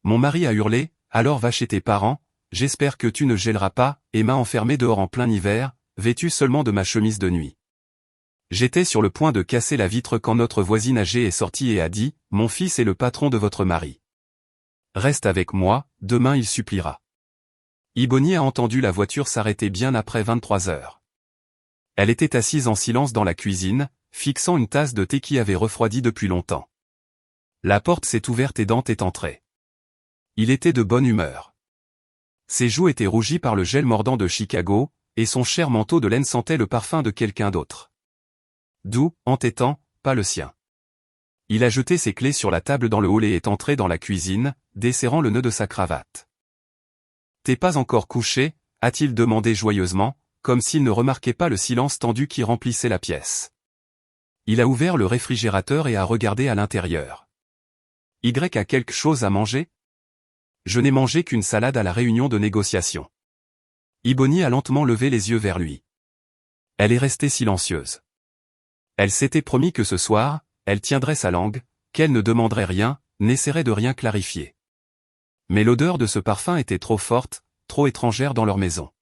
Mon mari a hurlé, alors va chez tes parents, j'espère que tu ne gèleras pas, et m'a enfermé dehors en plein hiver, vêtu seulement de ma chemise de nuit. J'étais sur le point de casser la vitre quand notre voisine âgée est sortie et a dit, mon fils est le patron de votre mari. Reste avec moi, demain il suppliera. Iboni a entendu la voiture s'arrêter bien après 23 heures. Elle était assise en silence dans la cuisine, fixant une tasse de thé qui avait refroidi depuis longtemps. La porte s'est ouverte et Dante est entré. Il était de bonne humeur. Ses joues étaient rougies par le gel mordant de Chicago, et son cher manteau de laine sentait le parfum de quelqu'un d'autre. Doux, entêtant, pas le sien. Il a jeté ses clés sur la table dans le hall et est entré dans la cuisine, desserrant le nœud de sa cravate. « T'es pas encore couché ?» a-t-il demandé joyeusement, comme s'il ne remarquait pas le silence tendu qui remplissait la pièce. Il a ouvert le réfrigérateur et a regardé à l'intérieur. « Y a quelque chose à manger ? Je n'ai mangé qu'une salade à la réunion de négociation. » Iboni a lentement levé les yeux vers lui. Elle est restée silencieuse. Elle s'était promis que ce soir, elle tiendrait sa langue, qu'elle ne demanderait rien, n'essaierait de rien clarifier. Mais l'odeur de ce parfum était trop forte, trop étrangère dans leur maison.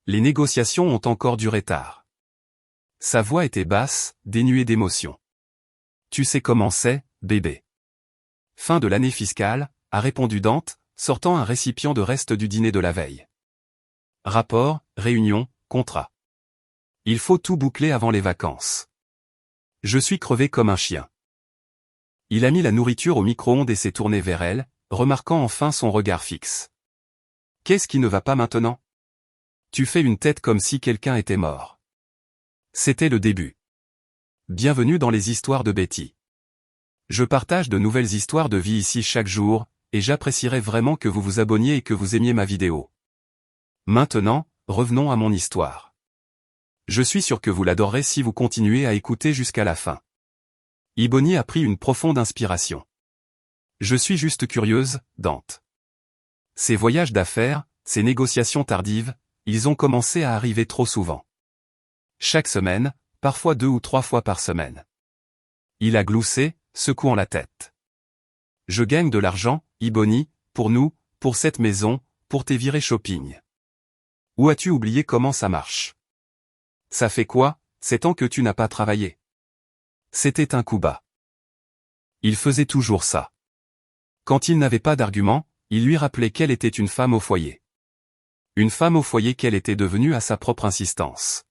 Les négociations ont encore duré tard. Sa voix était basse, dénuée d'émotion. « Tu sais comment c'est, bébé. Fin de l'année fiscale, a répondu Dante, sortant un récipient de reste du dîner de la veille. Rapport, réunion, contrat. Il faut tout boucler avant les vacances. Je suis crevé comme un chien. » Il a mis la nourriture au micro-ondes et s'est tourné vers elle, remarquant enfin son regard fixe. « Qu'est-ce qui ne va pas maintenant ? Tu fais une tête comme si quelqu'un était mort. » C'était le début. Bienvenue dans les histoires de Betty. Je partage de nouvelles histoires de vie ici chaque jour, et j'apprécierais vraiment que vous vous abonniez et que vous aimiez ma vidéo. Maintenant, revenons à mon histoire. Je suis sûr que vous l'adorerez si vous continuez à écouter jusqu'à la fin. Iboni a pris une profonde inspiration. Je suis juste curieuse, Dante. Ces voyages d'affaires, ces négociations tardives, ils ont commencé à arriver trop souvent. Chaque semaine, parfois 2 ou 3 fois par semaine. Il a gloussé, secouant la tête. Je gagne de l'argent, Iboni, pour nous, pour cette maison, pour tes virées shopping. Ou as-tu oublié comment ça marche? Ça fait quoi, 7 ans que tu n'as pas travaillé? C'était un coup bas. Il faisait toujours ça. Quand il n'avait pas d'argument, il lui rappelait qu'elle était une femme au foyer. Une femme au foyer qu'elle était devenue à sa propre insistance.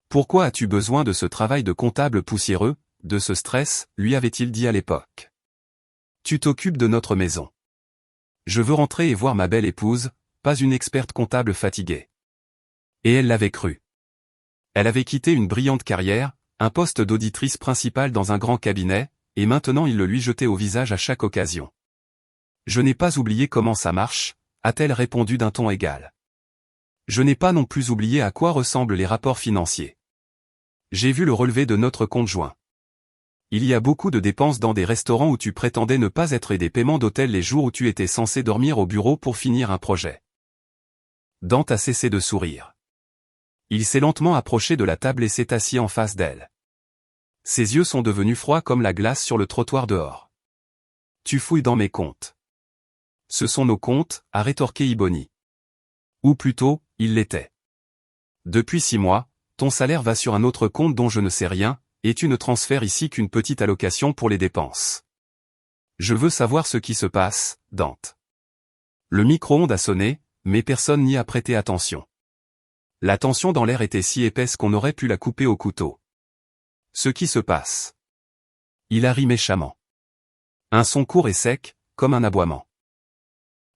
Pourquoi as-tu besoin de ce travail de comptable poussiéreux, de ce stress, lui avait-il dit à l'époque. Tu t'occupes de notre maison. Je veux rentrer et voir ma belle épouse, pas une experte comptable fatiguée. Et elle l'avait cru. Elle avait quitté une brillante carrière, un poste d'auditrice principale dans un grand cabinet, et maintenant il le lui jetait au visage à chaque occasion. Je n'ai pas oublié comment ça marche, a-t-elle répondu d'un ton égal. Je n'ai pas non plus oublié à quoi ressemblent les rapports financiers. J'ai vu le relevé de notre compte joint. Il y a beaucoup de dépenses dans des restaurants où tu prétendais ne pas être et des paiements d'hôtel les jours où tu étais censé dormir au bureau pour finir un projet. Dante a cessé de sourire. Il s'est lentement approché de la table et s'est assis en face d'elle. Ses yeux sont devenus froids comme la glace sur le trottoir dehors. Tu fouilles dans mes comptes. Ce sont nos comptes, a rétorqué Iboni. Ou plutôt, il l'était. Depuis 6 mois, ton salaire va sur un autre compte dont je ne sais rien, et tu ne transfères ici qu'une petite allocation pour les dépenses. Je veux savoir ce qui se passe, Dante. Le micro-ondes a sonné, mais personne n'y a prêté attention. La tension dans l'air était si épaisse qu'on aurait pu la couper au couteau. Ce qui se passe. Il a ri méchamment. Un son court et sec, comme un aboiement.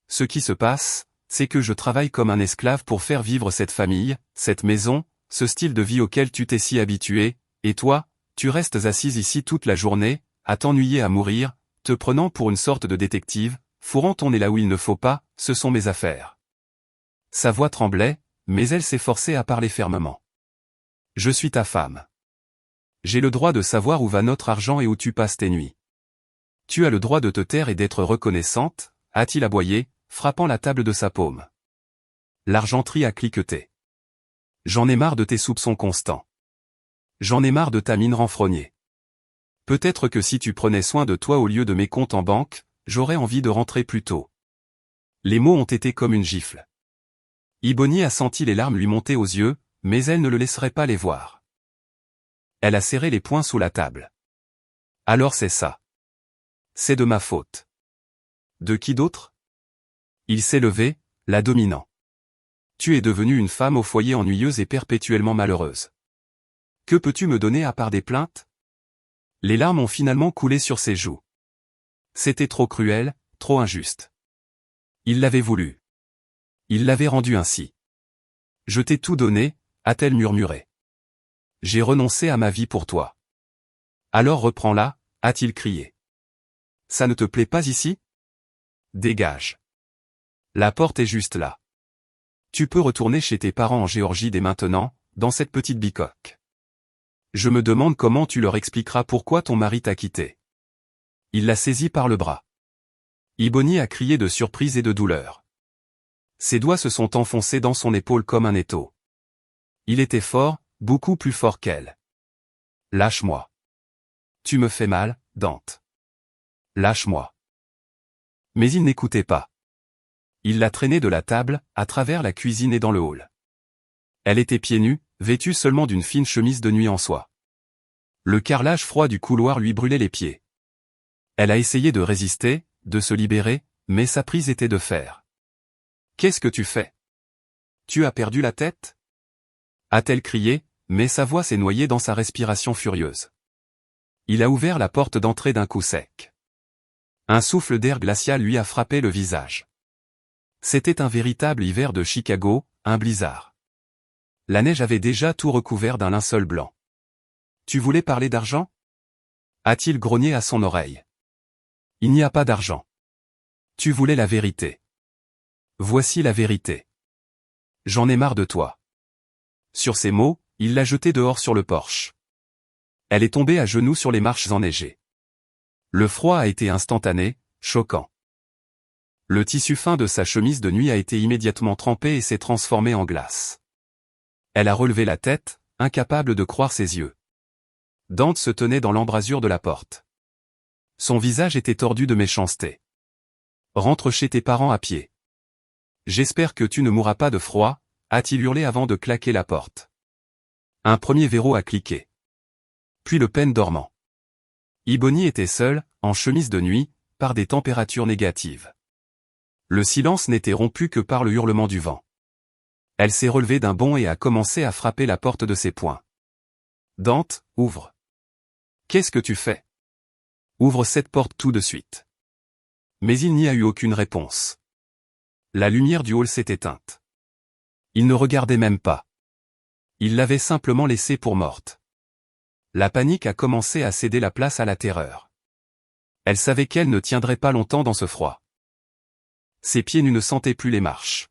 Ce qui se passe, c'est que je travaille comme un esclave pour faire vivre cette famille, cette maison, ce style de vie auquel tu t'es si habitué, et toi, tu restes assise ici toute la journée, à t'ennuyer à mourir, te prenant pour une sorte de détective, fourrant ton nez là où il ne faut pas, ce sont mes affaires. Sa voix tremblait, mais elle s'efforçait à parler fermement. Je suis ta femme. J'ai le droit de savoir où va notre argent et où tu passes tes nuits. Tu as le droit de te taire et d'être reconnaissante, a-t-il aboyé, frappant la table de sa paume. L'argenterie a cliqueté. J'en ai marre de tes soupçons constants. J'en ai marre de ta mine renfrognée. Peut-être que si tu prenais soin de toi au lieu de mes comptes en banque, j'aurais envie de rentrer plus tôt. Les mots ont été comme une gifle. Ebony a senti les larmes lui monter aux yeux, mais elle ne le laisserait pas les voir. Elle a serré les poings sous la table. Alors c'est ça. C'est de ma faute. De qui d'autre? Il s'est levé, la dominant. Tu es devenue une femme au foyer ennuyeuse et perpétuellement malheureuse. Que peux-tu me donner à part des plaintes? Les larmes ont finalement coulé sur ses joues. C'était trop cruel, trop injuste. Il l'avait voulu. Il l'avait rendu ainsi. Je t'ai tout donné, a-t-elle murmuré. J'ai renoncé à ma vie pour toi. Alors reprends-la, a-t-il crié. Ça ne te plaît pas ici? Dégage. La porte est juste là. Tu peux retourner chez tes parents en Géorgie dès maintenant, dans cette petite bicoque. Je me demande comment tu leur expliqueras pourquoi ton mari t'a quitté. Il l'a saisie par le bras. Ebony a crié de surprise et de douleur. Ses doigts se sont enfoncés dans son épaule comme un étau. Il était fort, beaucoup plus fort qu'elle. Lâche-moi. Tu me fais mal, Dante. Lâche-moi. Mais il n'écoutait pas. Il l'a traînée de la table, à travers la cuisine et dans le hall. Elle était pieds nus, vêtue seulement d'une fine chemise de nuit en soie. Le carrelage froid du couloir lui brûlait les pieds. Elle a essayé de résister, de se libérer, mais sa prise était de fer. Qu'est-ce que tu fais? Tu as perdu la tête? A-t-elle crié, mais sa voix s'est noyée dans sa respiration furieuse. Il a ouvert la porte d'entrée d'un coup sec. Un souffle d'air glacial lui a frappé le visage. C'était un véritable hiver de Chicago, un blizzard. La neige avait déjà tout recouvert d'un linceul blanc. Tu voulais parler d'argent? A-t-il grogné à son oreille. Il n'y a pas d'argent. Tu voulais la vérité. Voici la vérité. J'en ai marre de toi. Sur ces mots, il l'a jetée dehors sur le porche. Elle est tombée à genoux sur les marches enneigées. Le froid a été instantané, choquant. Le tissu fin de sa chemise de nuit a été immédiatement trempé et s'est transformé en glace. Elle a relevé la tête, incapable de croire ses yeux. Dante se tenait dans l'embrasure de la porte. Son visage était tordu de méchanceté. Rentre chez tes parents à pied. J'espère que tu ne mourras pas de froid, a-t-il hurlé avant de claquer la porte. Un premier verrou a cliqué. Puis le peine dormant. Ebony était seule, en chemise de nuit, par des températures négatives. Le silence n'était rompu que par le hurlement du vent. Elle s'est relevée d'un bond et a commencé à frapper la porte de ses poings. Dante, ouvre. Qu'est-ce que tu fais? Ouvre cette porte tout de suite. Mais il n'y a eu aucune réponse. La lumière du hall s'est éteinte. Il ne regardait même pas. Il l'avait simplement laissée pour morte. La panique a commencé à céder la place à la terreur. Elle savait qu'elle ne tiendrait pas longtemps dans ce froid. Ses pieds nus ne sentaient plus les marches.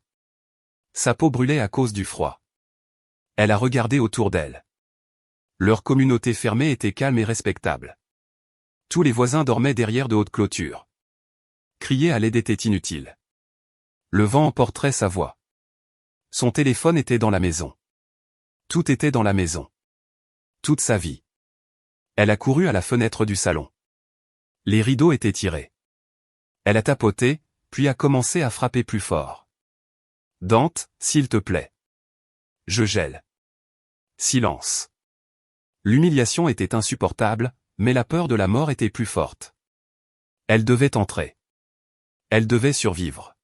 Sa peau brûlait à cause du froid. Elle a regardé autour d'elle. Leur communauté fermée était calme et respectable. Tous les voisins dormaient derrière de hautes clôtures. Crier à l'aide était inutile. Le vent emporterait sa voix. Son téléphone était dans la maison. Tout était dans la maison. Toute sa vie. Elle a couru à la fenêtre du salon. Les rideaux étaient tirés. Elle a tapoté, puis a commencé à frapper plus fort. Dante, s'il te plaît. Je gèle. Silence. L'humiliation était insupportable, mais la peur de la mort était plus forte. Elle devait entrer. Elle devait survivre.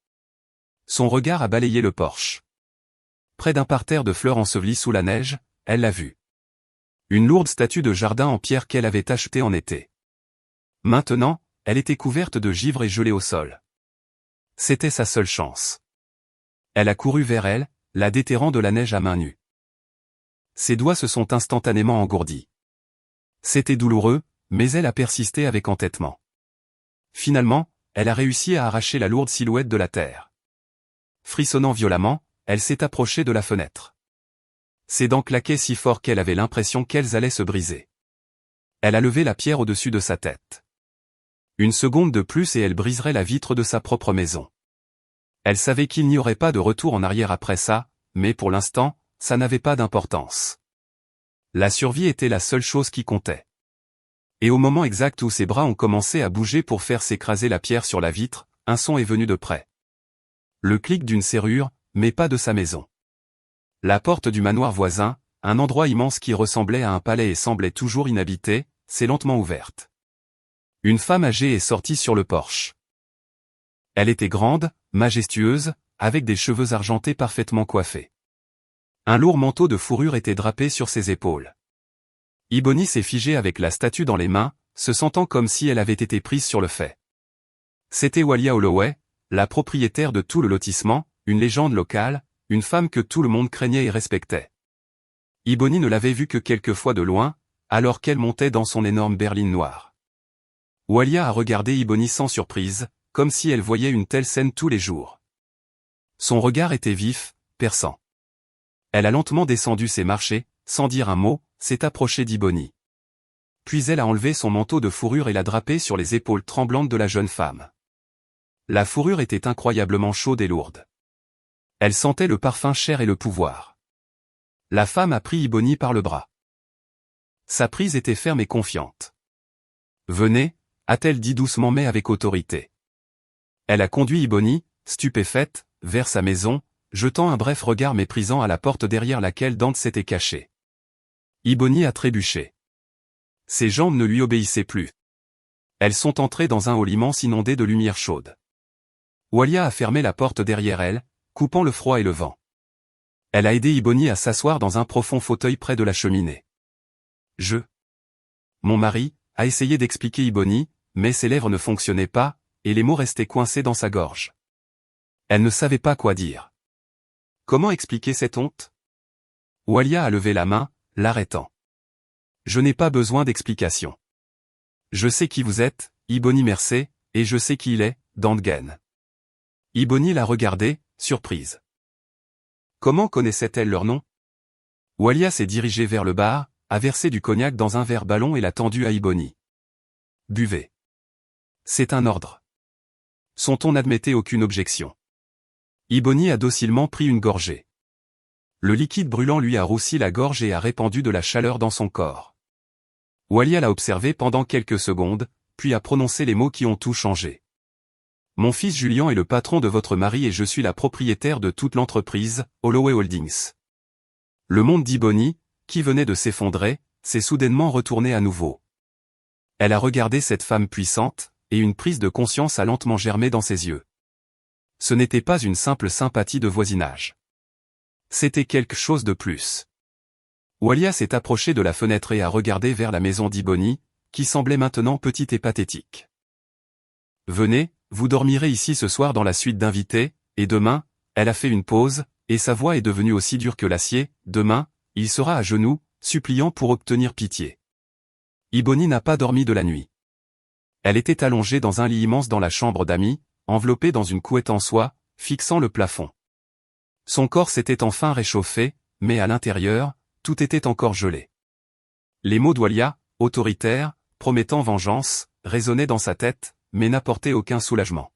Son regard a balayé le porche. Près d'un parterre de fleurs ensevelies sous la neige, elle l'a vu. Une lourde statue de jardin en pierre qu'elle avait achetée en été. Maintenant, elle était couverte de givre et gelée au sol. C'était sa seule chance. Elle a couru vers elle, la déterrant de la neige à main nue. Ses doigts se sont instantanément engourdis. C'était douloureux, mais elle a persisté avec entêtement. Finalement, elle a réussi à arracher la lourde silhouette de la terre. Frissonnant violemment, elle s'est approchée de la fenêtre. Ses dents claquaient si fort qu'elle avait l'impression qu'elles allaient se briser. Elle a levé la pierre au-dessus de sa tête. Une seconde de plus et elle briserait la vitre de sa propre maison. Elle savait qu'il n'y aurait pas de retour en arrière après ça, mais pour l'instant, ça n'avait pas d'importance. La survie était la seule chose qui comptait. Et au moment exact où ses bras ont commencé à bouger pour faire s'écraser la pierre sur la vitre, un son est venu de près. Le clic d'une serrure, mais pas de sa maison. La porte du manoir voisin, un endroit immense qui ressemblait à un palais et semblait toujours inhabité, s'est lentement ouverte. Une femme âgée est sortie sur le porche. Elle était grande, majestueuse, avec des cheveux argentés parfaitement coiffés. Un lourd manteau de fourrure était drapé sur ses épaules. Ebony s'est figée avec la statue dans les mains, se sentant comme si elle avait été prise sur le fait. C'était Walia Holloway, la propriétaire de tout le lotissement, une légende locale, une femme que tout le monde craignait et respectait. Ebony ne l'avait vue que quelques fois de loin, alors qu'elle montait dans son énorme berline noire. Walia a regardé Ebony sans surprise, comme si elle voyait une telle scène tous les jours. Son regard était vif, perçant. Elle a lentement descendu ses marchés, sans dire un mot, s'est approchée d'Ebony. Puis elle a enlevé son manteau de fourrure et l'a drapé sur les épaules tremblantes de la jeune femme. La fourrure était incroyablement chaude et lourde. Elle sentait le parfum cher et le pouvoir. La femme a pris Ebony par le bras. Sa prise était ferme et confiante. « Venez », a-t-elle dit doucement mais avec autorité. Elle a conduit Ebony, stupéfaite, vers sa maison, jetant un bref regard méprisant à la porte derrière laquelle Dante s'était caché. Ebony a trébuché. Ses jambes ne lui obéissaient plus. Elles sont entrées dans un hall immense inondé de lumière chaude. Walia a fermé la porte derrière elle, coupant le froid et le vent. Elle a aidé Ebony à s'asseoir dans un profond fauteuil près de la cheminée. Mon mari, a essayé d'expliquer Ebony, mais ses lèvres ne fonctionnaient pas, et les mots restaient coincés dans sa gorge. Elle ne savait pas quoi dire. Comment expliquer cette honte? Walia a levé la main, l'arrêtant. Je n'ai pas besoin d'explication. Je sais qui vous êtes, Ebony Mercer, et je sais qui il est, Dante Gaines. Ebony l'a regardé, surprise. Comment connaissait-elle leur nom? Walia s'est dirigée vers le bar, a versé du cognac dans un verre ballon et l'a tendu à Ebony. Buvez. C'est un ordre. Son ton n'admettait aucune objection. Ebony a docilement pris une gorgée. Le liquide brûlant lui a roussi la gorge et a répandu de la chaleur dans son corps. Walia l'a observé pendant quelques secondes, puis a prononcé les mots qui ont tout changé. Mon fils Julian est le patron de votre mari et je suis la propriétaire de toute l'entreprise, Holloway Holdings. Le monde d'Ebony, qui venait de s'effondrer, s'est soudainement retourné à nouveau. Elle a regardé cette femme puissante, et une prise de conscience a lentement germé dans ses yeux. Ce n'était pas une simple sympathie de voisinage. C'était quelque chose de plus. Walia s'est approchée de la fenêtre et a regardé vers la maison d'Ebony, qui semblait maintenant petite et pathétique. Venez, vous dormirez ici ce soir dans la suite d'invités, et demain, elle a fait une pause, et sa voix est devenue aussi dure que l'acier, demain, il sera à genoux, suppliant pour obtenir pitié. Ebony n'a pas dormi de la nuit. Elle était allongée dans un lit immense dans la chambre d'amis, enveloppée dans une couette en soie, fixant le plafond. Son corps s'était enfin réchauffé, mais à l'intérieur, tout était encore gelé. Les mots d'Walia, autoritaires, promettant vengeance, résonnaient dans sa tête, mais n'apportaient aucun soulagement.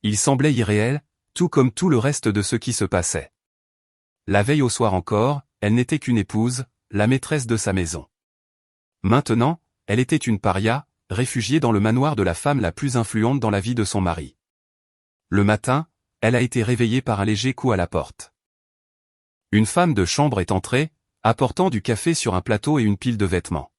Il semblait irréel, tout comme tout le reste de ce qui se passait. La veille au soir encore, elle n'était qu'une épouse, la maîtresse de sa maison. Maintenant, elle était une paria, réfugiée dans le manoir de la femme la plus influente dans la vie de son mari. Le matin, elle a été réveillée par un léger coup à la porte. Une femme de chambre est entrée, apportant du café sur un plateau et une pile de vêtements.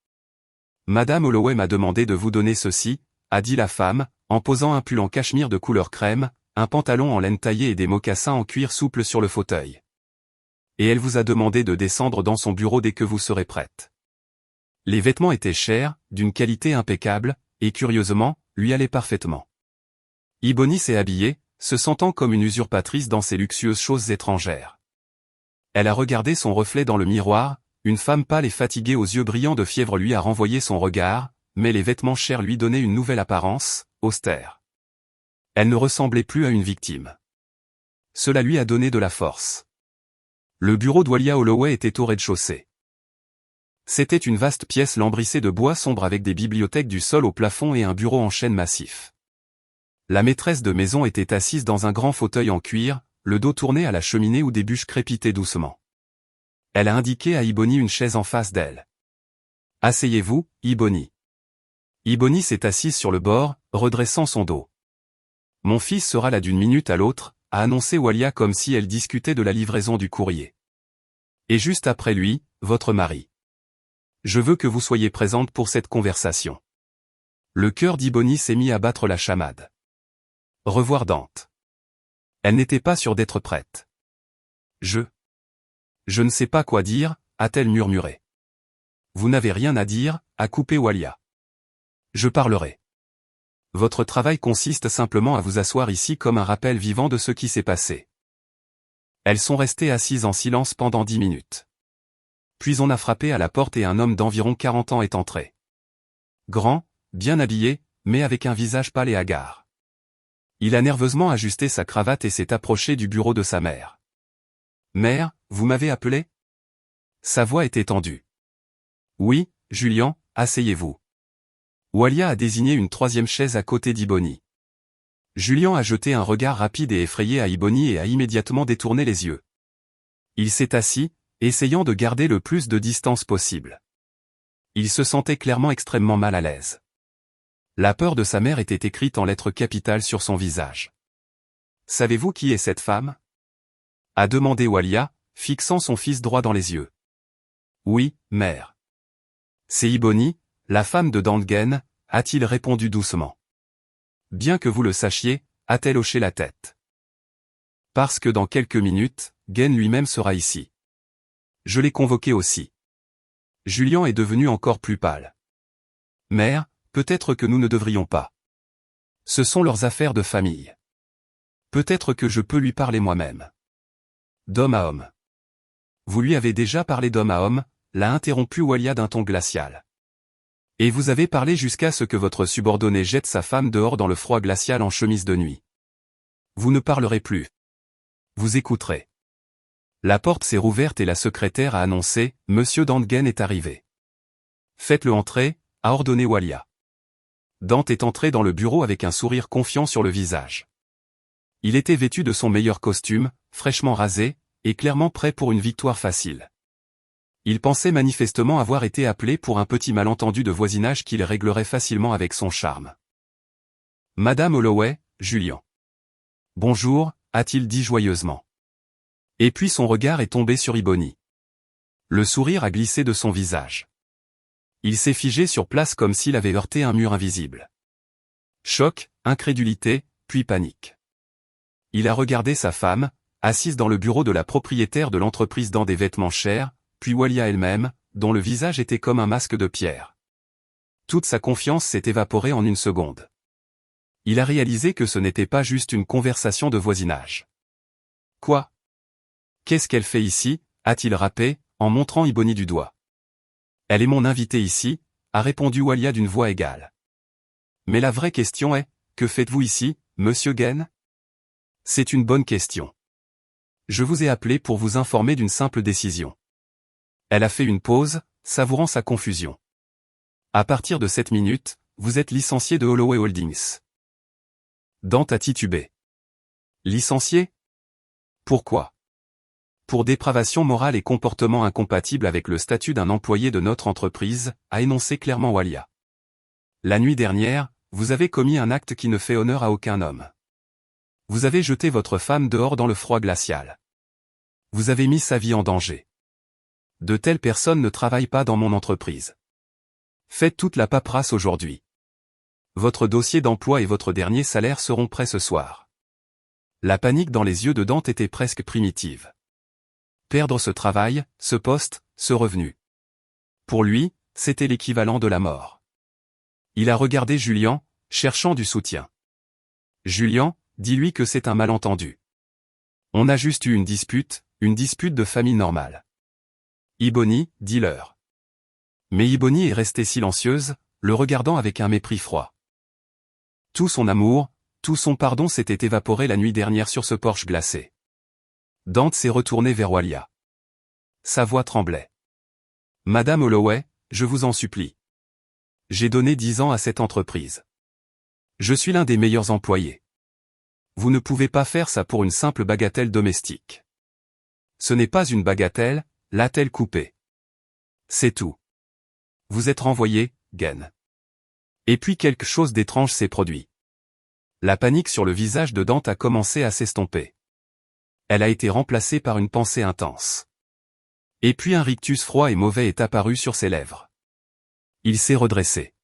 Madame Holloway m'a demandé de vous donner ceci, a dit la femme, en posant un pull en cachemire de couleur crème, un pantalon en laine taillée et des mocassins en cuir souple sur le fauteuil. Et elle vous a demandé de descendre dans son bureau dès que vous serez prête. Les vêtements étaient chers, d'une qualité impeccable, et curieusement, lui allaient parfaitement. Ebony s'est habillée, se sentant comme une usurpatrice dans ces luxueuses choses étrangères. Elle a regardé son reflet dans le miroir, une femme pâle et fatiguée aux yeux brillants de fièvre lui a renvoyé son regard, mais les vêtements chers lui donnaient une nouvelle apparence, austère. Elle ne ressemblait plus à une victime. Cela lui a donné de la force. Le bureau d'Walia Holloway était au rez-de-chaussée. C'était une vaste pièce lambrissée de bois sombre avec des bibliothèques du sol au plafond et un bureau en chêne massif. La maîtresse de maison était assise dans un grand fauteuil en cuir, le dos tourné à la cheminée où des bûches crépitaient doucement. Elle a indiqué à Ebony une chaise en face d'elle. « Asseyez-vous, Ebony. » Ebony s'est assise sur le bord, redressant son dos. Mon fils sera là d'une minute à l'autre, a annoncé Walia comme si elle discutait de la livraison du courrier. Et juste après lui, votre mari. Je veux que vous soyez présente pour cette conversation. Le cœur d'Ebony s'est mis à battre la chamade. Revoir Dante. Elle n'était pas sûre d'être prête. Je ne sais pas quoi dire, a-t-elle murmuré. Vous n'avez rien à dire, a coupé Walia. Je parlerai. Votre travail consiste simplement à vous asseoir ici comme un rappel vivant de ce qui s'est passé. Elles sont restées assises en silence pendant 10 minutes. Puis on a frappé à la porte et un homme d'environ 40 ans est entré. Grand, bien habillé, mais avec un visage pâle et hagard. Il a nerveusement ajusté sa cravate et s'est approché du bureau de sa mère. « Mère, vous m'avez appelé ?» Sa voix était tendue. « Oui, Julian, asseyez-vous. » Walia a désigné une troisième chaise à côté d'Ebony. Julian a jeté un regard rapide et effrayé à Ebony et a immédiatement détourné les yeux. Il s'est assis, essayant de garder le plus de distance possible. Il se sentait clairement extrêmement mal à l'aise. La peur de sa mère était écrite en lettres capitales sur son visage. « Savez-vous qui est cette femme ?» a demandé Walia, fixant son fils droit dans les yeux. « Oui, mère. »« C'est Ebony, la femme de Dante Gaines, a-t-il répondu doucement. « Bien que vous le sachiez, a-t-elle hoché la tête. »« Parce que dans quelques minutes, Gaines lui-même sera ici. Je l'ai convoqué aussi. » Julian est devenu encore plus pâle. « Mère, peut-être que nous ne devrions pas. Ce sont leurs affaires de famille. Peut-être que je peux lui parler moi-même. » D'homme à homme. Vous lui avez déjà parlé d'homme à homme, l'a interrompu Walia d'un ton glacial. Et vous avez parlé jusqu'à ce que votre subordonné jette sa femme dehors dans le froid glacial en chemise de nuit. Vous ne parlerez plus. Vous écouterez. La porte s'est rouverte et la secrétaire a annoncé « Monsieur Dante Gaines est arrivé. » Faites-le entrer, a ordonné Walia. Dante est entré dans le bureau avec un sourire confiant sur le visage. Il était vêtu de son meilleur costume, fraîchement rasé, et clairement prêt pour une victoire facile. Il pensait manifestement avoir été appelé pour un petit malentendu de voisinage qu'il réglerait facilement avec son charme. « Madame Holloway, Julian. »« Bonjour, a-t-il dit joyeusement. Et puis son regard est tombé sur Ebony. Le sourire a glissé de son visage. Il s'est figé sur place comme s'il avait heurté un mur invisible. Choc, incrédulité, puis panique. Il a regardé sa femme, assise dans le bureau de la propriétaire de l'entreprise dans des vêtements chers, puis Walia elle-même, dont le visage était comme un masque de pierre. Toute sa confiance s'est évaporée en une seconde. Il a réalisé que ce n'était pas juste une conversation de voisinage. « Quoi ? Qu'est-ce qu'elle fait ici ?» a-t-il rappelé, en montrant Ebony du doigt. « Elle est mon invitée ici », a répondu Walia d'une voix égale. « Mais la vraie question est, que faites-vous ici, monsieur Gaines ? » C'est une bonne question. Je vous ai appelé pour vous informer d'une simple décision. Elle a fait une pause, savourant sa confusion. À partir de cette minute, vous êtes licencié de Holloway Holdings. Dante a titubé. Licencié ? Pourquoi ? Pour dépravation morale et comportement incompatible avec le statut d'un employé de notre entreprise, a énoncé clairement Walia. La nuit dernière, vous avez commis un acte qui ne fait honneur à aucun homme. Vous avez jeté votre femme dehors dans le froid glacial. Vous avez mis sa vie en danger. De telles personnes ne travaillent pas dans mon entreprise. Faites toute la paperasse aujourd'hui. Votre dossier d'emploi et votre dernier salaire seront prêts ce soir. La panique dans les yeux de Dante était presque primitive. Perdre ce travail, ce poste, ce revenu. Pour lui, c'était l'équivalent de la mort. Il a regardé Julian, cherchant du soutien. Julian, dis-lui que c'est un malentendu. On a juste eu une dispute de famille normale. Ebony, dis-leur. Mais Ebony est restée silencieuse, le regardant avec un mépris froid. Tout son amour, tout son pardon s'était évaporé la nuit dernière sur ce porche glacé. Dante s'est retourné vers Walia. Sa voix tremblait. « Madame Holloway, je vous en supplie. J'ai donné 10 ans à cette entreprise. Je suis l'un des meilleurs employés. Vous ne pouvez pas faire ça pour une simple bagatelle domestique. Ce n'est pas une bagatelle, l'a-t-elle coupé. C'est tout. Vous êtes renvoyé, Gaines. Et puis quelque chose d'étrange s'est produit. La panique sur le visage de Dante a commencé à s'estomper. Elle a été remplacée par une pensée intense. Et puis un rictus froid et mauvais est apparu sur ses lèvres. Il s'est redressé.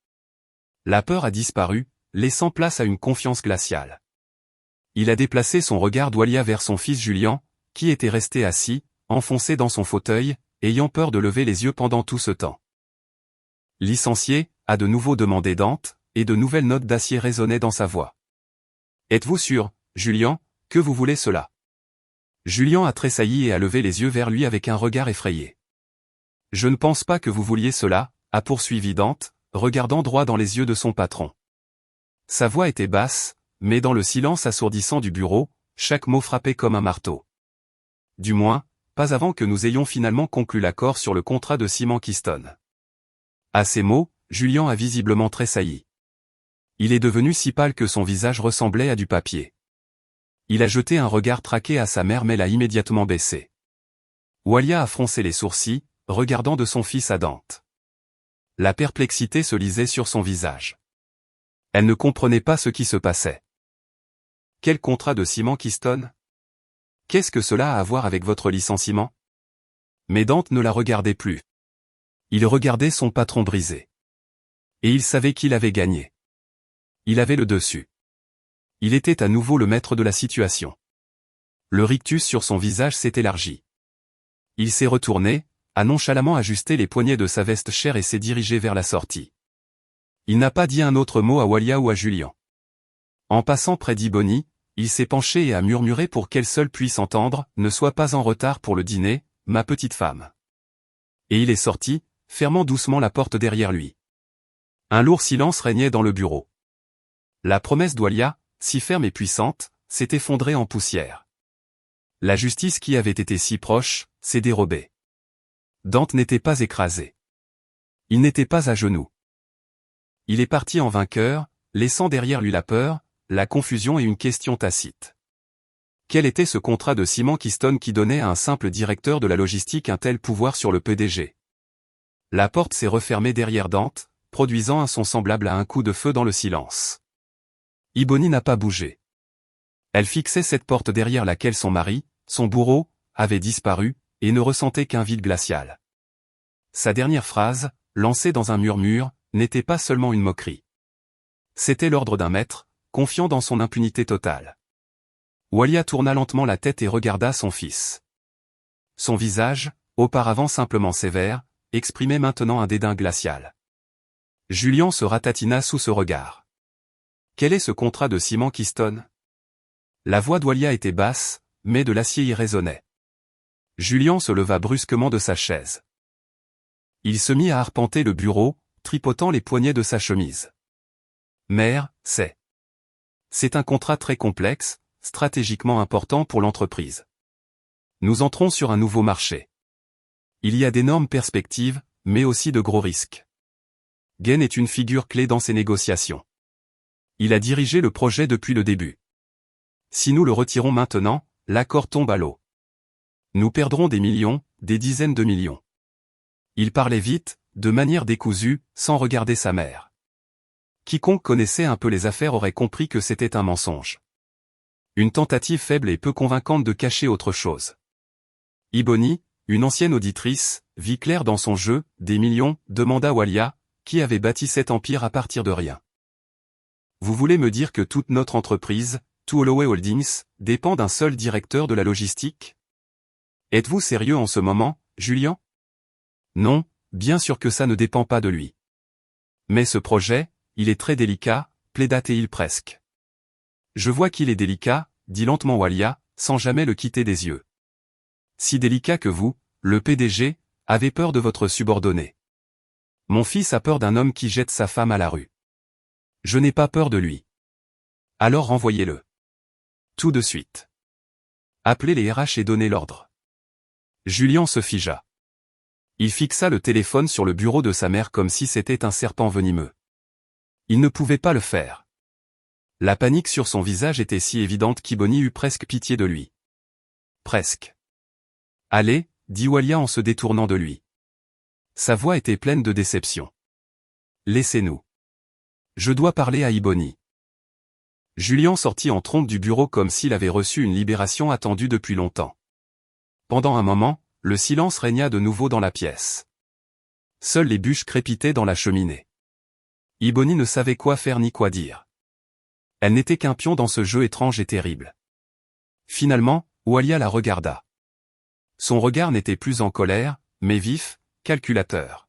La peur a disparu, laissant place à une confiance glaciale. Il a déplacé son regard d'Walia vers son fils Julian, qui était resté assis, enfoncé dans son fauteuil, ayant peur de lever les yeux pendant tout ce temps. Licencié, a de nouveau demandé Dante, et de nouvelles notes d'acier résonnaient dans sa voix. Êtes-vous sûr, Julian, que vous voulez cela? Julian a tressailli et a levé les yeux vers lui avec un regard effrayé. Je ne pense pas que vous vouliez cela, a poursuivi Dante, regardant droit dans les yeux de son patron. Sa voix était basse, mais dans le silence assourdissant du bureau, chaque mot frappait comme un marteau. Du moins, pas avant que nous ayons finalement conclu l'accord sur le contrat de ciment Keystone. À ces mots, Julian a visiblement tressailli. Il est devenu si pâle que son visage ressemblait à du papier. Il a jeté un regard traqué à sa mère mais l'a immédiatement baissé. Walia a froncé les sourcils, regardant de son fils à Dante. La perplexité se lisait sur son visage. Elle ne comprenait pas ce qui se passait. Quel contrat de ciment Keystone? Qu'est-ce que cela a à voir avec votre licenciement? Mais Dante ne la regardait plus. Il regardait son patron brisé. Et il savait qu'il avait gagné. Il avait le dessus. Il était à nouveau le maître de la situation. Le rictus sur son visage s'est élargi. Il s'est retourné, a nonchalamment ajusté les poignets de sa veste chère et s'est dirigé vers la sortie. Il n'a pas dit un autre mot à Walia ou à Julian. En passant près d'Iboni, il s'est penché et a murmuré pour qu'elle seule puisse entendre « Ne sois pas en retard pour le dîner, ma petite femme ». Et il est sorti, fermant doucement la porte derrière lui. Un lourd silence régnait dans le bureau. La promesse d'Walia, si ferme et puissante, s'est effondrée en poussière. La justice qui avait été si proche, s'est dérobée. Dante n'était pas écrasé. Il n'était pas à genoux. Il est parti en vainqueur, laissant derrière lui la peur, la confusion et une question tacite. Quel était ce contrat de ciment Keystone qui donnait à un simple directeur de la logistique un tel pouvoir sur le PDG? La porte s'est refermée derrière Dante, produisant un son semblable à un coup de feu dans le silence. Iboni n'a pas bougé. Elle fixait cette porte derrière laquelle son mari, son bourreau, avait disparu, et ne ressentait qu'un vide glacial. Sa dernière phrase, lancée dans un murmure, n'était pas seulement une moquerie. C'était l'ordre d'un maître, confiant dans son impunité totale. Walia tourna lentement la tête et regarda son fils. Son visage, auparavant simplement sévère, exprimait maintenant un dédain glacial. Julian se ratatina sous ce regard. Quel est ce contrat de ciment Keystone? La voix d'Walia était basse, mais de l'acier y résonnait. Julian se leva brusquement de sa chaise. Il se mit à arpenter le bureau, tripotant les poignets de sa chemise. Mère, c'est un contrat très complexe, stratégiquement important pour l'entreprise. Nous entrons sur un nouveau marché. Il y a d'énormes perspectives, mais aussi de gros risques. Gain est une figure clé dans ces négociations. Il a dirigé le projet depuis le début. Si nous le retirons maintenant, l'accord tombe à l'eau. Nous perdrons des millions, des dizaines de millions. Il parlait vite, de manière décousue, sans regarder sa mère. Quiconque connaissait un peu les affaires aurait compris que c'était un mensonge. Une tentative faible et peu convaincante de cacher autre chose. Iboni, une ancienne auditrice, vit clair dans son jeu, des millions, demanda Walia, qui avait bâti cet empire à partir de rien. Vous voulez me dire que toute notre entreprise, tout Holloway Holdings, dépend d'un seul directeur de la logistique? Êtes-vous sérieux en ce moment, Julian? Non, bien sûr que ça ne dépend pas de lui. Mais ce projet, il est très délicat, plaida-t-il presque. Je vois qu'il est délicat, dit lentement Walia, sans jamais le quitter des yeux. Si délicat que vous, le PDG, avez peur de votre subordonné. Mon fils a peur d'un homme qui jette sa femme à la rue. Je n'ai pas peur de lui. Alors renvoyez-le. Tout de suite. Appelez les RH et donnez l'ordre. Julian se figea. Il fixa le téléphone sur le bureau de sa mère comme si c'était un serpent venimeux. Il ne pouvait pas le faire. La panique sur son visage était si évidente qu'Iboni eut presque pitié de lui. Presque. Allez, dit Walia en se détournant de lui. Sa voix était pleine de déception. Laissez-nous. Je dois parler à Iboni. Julien sortit en trompe du bureau comme s'il avait reçu une libération attendue depuis longtemps. Pendant un moment, le silence régna de nouveau dans la pièce. Seules les bûches crépitaient dans la cheminée. Iboni ne savait quoi faire ni quoi dire. Elle n'était qu'un pion dans ce jeu étrange et terrible. Finalement, Walia la regarda. Son regard n'était plus en colère, mais vif, calculateur.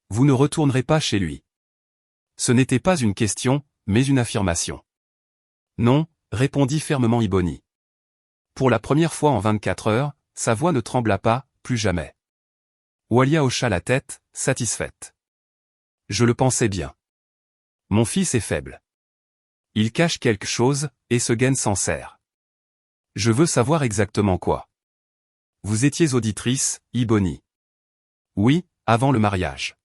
Vous ne retournerez pas chez lui. Ce n'était pas une question, mais une affirmation. Non, répondit fermement Iboni. Pour la première fois en 24 heures, sa voix ne trembla pas, plus jamais. Walia hocha la tête, satisfaite. Je le pensais bien. Mon fils est faible. Il cache quelque chose, et ce gaine s'en sert. Je veux savoir exactement quoi. Vous étiez auditrice, Iboni. Oui, avant le mariage.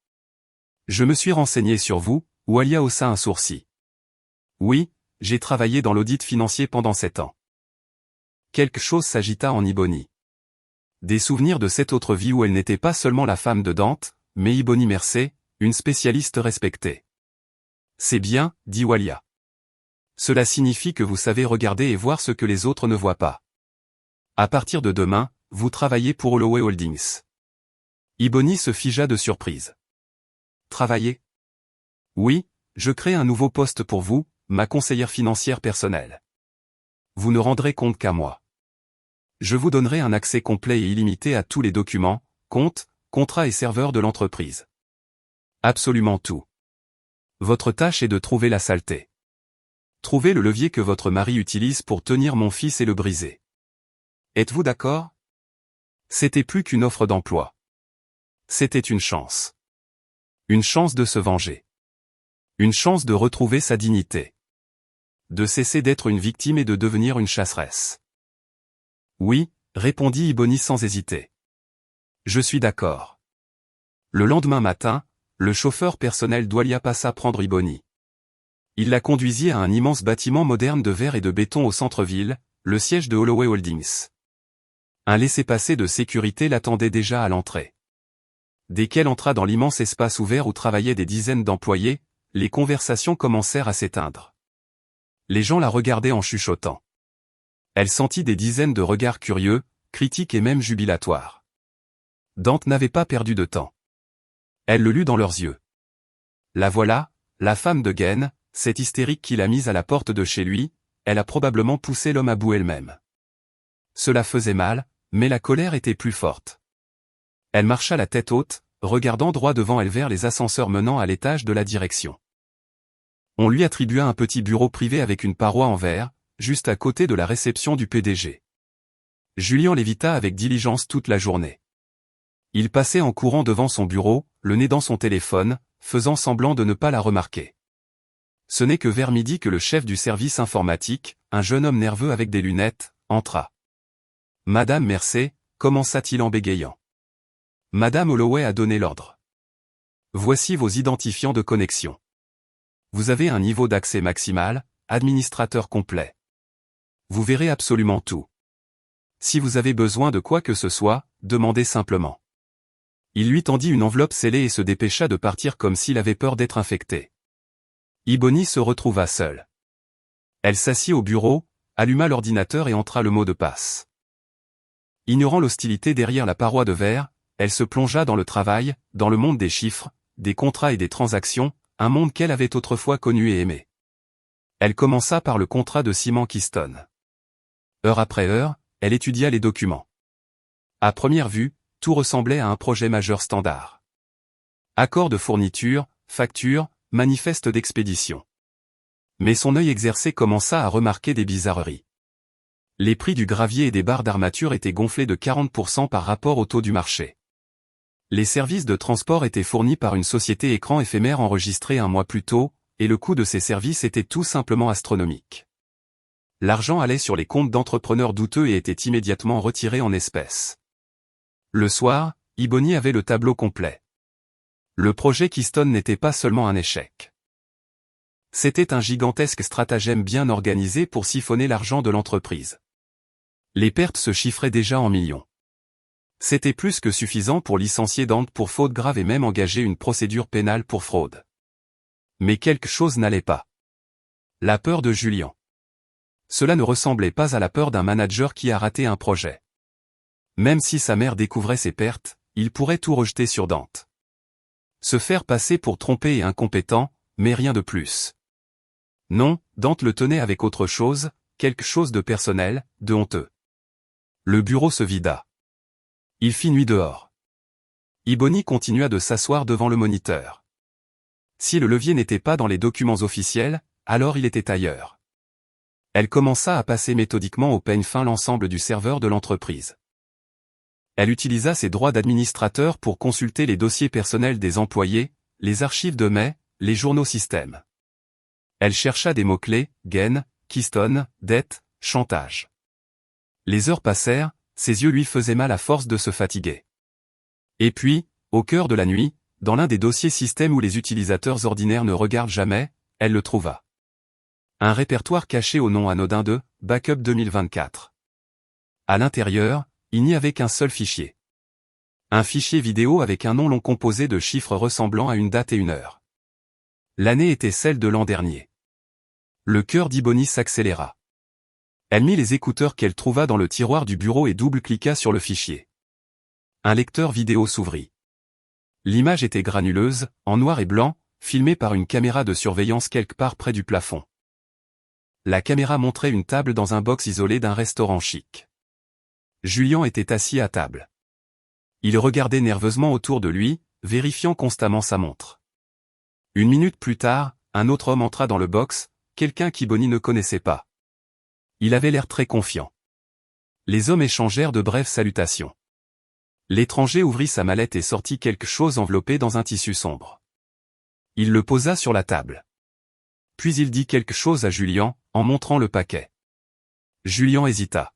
Je me suis renseigné sur vous, Walia haussa un sourcil. Oui, j'ai travaillé dans l'audit financier pendant 7 ans. Quelque chose s'agita en Iboni. Des souvenirs de cette autre vie où elle n'était pas seulement la femme de Dante, mais Iboni Mercé, une spécialiste respectée. C'est bien, dit Walia. Cela signifie que vous savez regarder et voir ce que les autres ne voient pas. À partir de demain, vous travaillez pour Holloway Holdings. Iboni se figea de surprise. Travailler? Oui, je crée un nouveau poste pour vous, ma conseillère financière personnelle. Vous ne rendrez compte qu'à moi. Je vous donnerai un accès complet et illimité à tous les documents, comptes, contrats et serveurs de l'entreprise. Absolument tout. Votre tâche est de trouver la saleté. Trouvez le levier que votre mari utilise pour tenir mon fils et le briser. Êtes-vous d'accord? C'était plus qu'une offre d'emploi. C'était une chance. Une chance de se venger. Une chance de retrouver sa dignité. De cesser d'être une victime et de devenir une chasseresse. Oui, répondit Iboni sans hésiter. Je suis d'accord. Le lendemain matin, le chauffeur personnel d'Walia passa prendre Iboni. Il la conduisit à un immense bâtiment moderne de verre et de béton au centre-ville, le siège de Holloway Holdings. Un laissez-passer de sécurité l'attendait déjà à l'entrée. Dès qu'elle entra dans l'immense espace ouvert où travaillaient des dizaines d'employés, les conversations commencèrent à s'éteindre. Les gens la regardaient en chuchotant. Elle sentit des dizaines de regards curieux, critiques et même jubilatoires. Dante n'avait pas perdu de temps. Elle le lut dans leurs yeux. La voilà, la femme de Gaine, cette hystérique qui l'a mise à la porte de chez lui, elle a probablement poussé l'homme à bout elle-même. Cela faisait mal, mais la colère était plus forte. Elle marcha la tête haute, regardant droit devant elle vers les ascenseurs menant à l'étage de la direction. On lui attribua un petit bureau privé avec une paroi en verre, juste à côté de la réception du PDG. Julien l'évita avec diligence toute la journée. Il passait en courant devant son bureau, le nez dans son téléphone, faisant semblant de ne pas la remarquer. Ce n'est que vers midi que le chef du service informatique, un jeune homme nerveux avec des lunettes, entra. « Madame Mercé », commença-t-il en bégayant. Madame Holloway a donné l'ordre. Voici vos identifiants de connexion. Vous avez un niveau d'accès maximal, administrateur complet. Vous verrez absolument tout. Si vous avez besoin de quoi que ce soit, demandez simplement. Il lui tendit une enveloppe scellée et se dépêcha de partir comme s'il avait peur d'être infecté. Iboni se retrouva seule. Elle s'assit au bureau, alluma l'ordinateur et entra le mot de passe. Ignorant l'hostilité derrière la paroi de verre, elle se plongea dans le travail, dans le monde des chiffres, des contrats et des transactions, un monde qu'elle avait autrefois connu et aimé. Elle commença par le contrat de ciment Keystone. Heure après heure, elle étudia les documents. À première vue, tout ressemblait à un projet majeur standard. Accord de fourniture, facture, manifeste d'expédition. Mais son œil exercé commença à remarquer des bizarreries. Les prix du gravier et des barres d'armature étaient gonflés de 40% par rapport au taux du marché. Les services de transport étaient fournis par une société écran éphémère enregistrée un mois plus tôt, et le coût de ces services était tout simplement astronomique. L'argent allait sur les comptes d'entrepreneurs douteux et était immédiatement retiré en espèces. Le soir, Iboni avait le tableau complet. Le projet Keystone n'était pas seulement un échec. C'était un gigantesque stratagème bien organisé pour siphonner l'argent de l'entreprise. Les pertes se chiffraient déjà en millions. C'était plus que suffisant pour licencier Dante pour faute grave et même engager une procédure pénale pour fraude. Mais quelque chose n'allait pas. La peur de Julien. Cela ne ressemblait pas à la peur d'un manager qui a raté un projet. Même si sa mère découvrait ses pertes, il pourrait tout rejeter sur Dante. Se faire passer pour trompé et incompétent, mais rien de plus. Non, Dante le tenait avec autre chose, quelque chose de personnel, de honteux. Le bureau se vida. Il fit nuit dehors. Ebony continua de s'asseoir devant le moniteur. Si le levier n'était pas dans les documents officiels, alors il était ailleurs. Elle commença à passer méthodiquement au peigne fin l'ensemble du serveur de l'entreprise. Elle utilisa ses droits d'administrateur pour consulter les dossiers personnels des employés, les archives de mai, les journaux système. Elle chercha des mots-clés, gain, keystone, dette, chantage. Les heures passèrent, ses yeux lui faisaient mal à force de se fatiguer. Et puis, au cœur de la nuit, dans l'un des dossiers système où les utilisateurs ordinaires ne regardent jamais, elle le trouva. Un répertoire caché au nom anodin de « Backup 2024 ». À l'intérieur, il n'y avait qu'un seul fichier. Un fichier vidéo avec un nom long composé de chiffres ressemblant à une date et une heure. L'année était celle de l'an dernier. Le cœur d'Ebony s'accéléra. Elle mit les écouteurs qu'elle trouva dans le tiroir du bureau et double-cliqua sur le fichier. Un lecteur vidéo s'ouvrit. L'image était granuleuse, en noir et blanc, filmée par une caméra de surveillance quelque part près du plafond. La caméra montrait une table dans un box isolé d'un restaurant chic. Julien était assis à table. Il regardait nerveusement autour de lui, vérifiant constamment sa montre. Une minute plus tard, un autre homme entra dans le box, quelqu'un qu'Ebony ne connaissait pas. Il avait l'air très confiant. Les hommes échangèrent de brèves salutations. L'étranger ouvrit sa mallette et sortit quelque chose enveloppé dans un tissu sombre. Il le posa sur la table. Puis il dit quelque chose à Julien, en montrant le paquet. Julien hésita.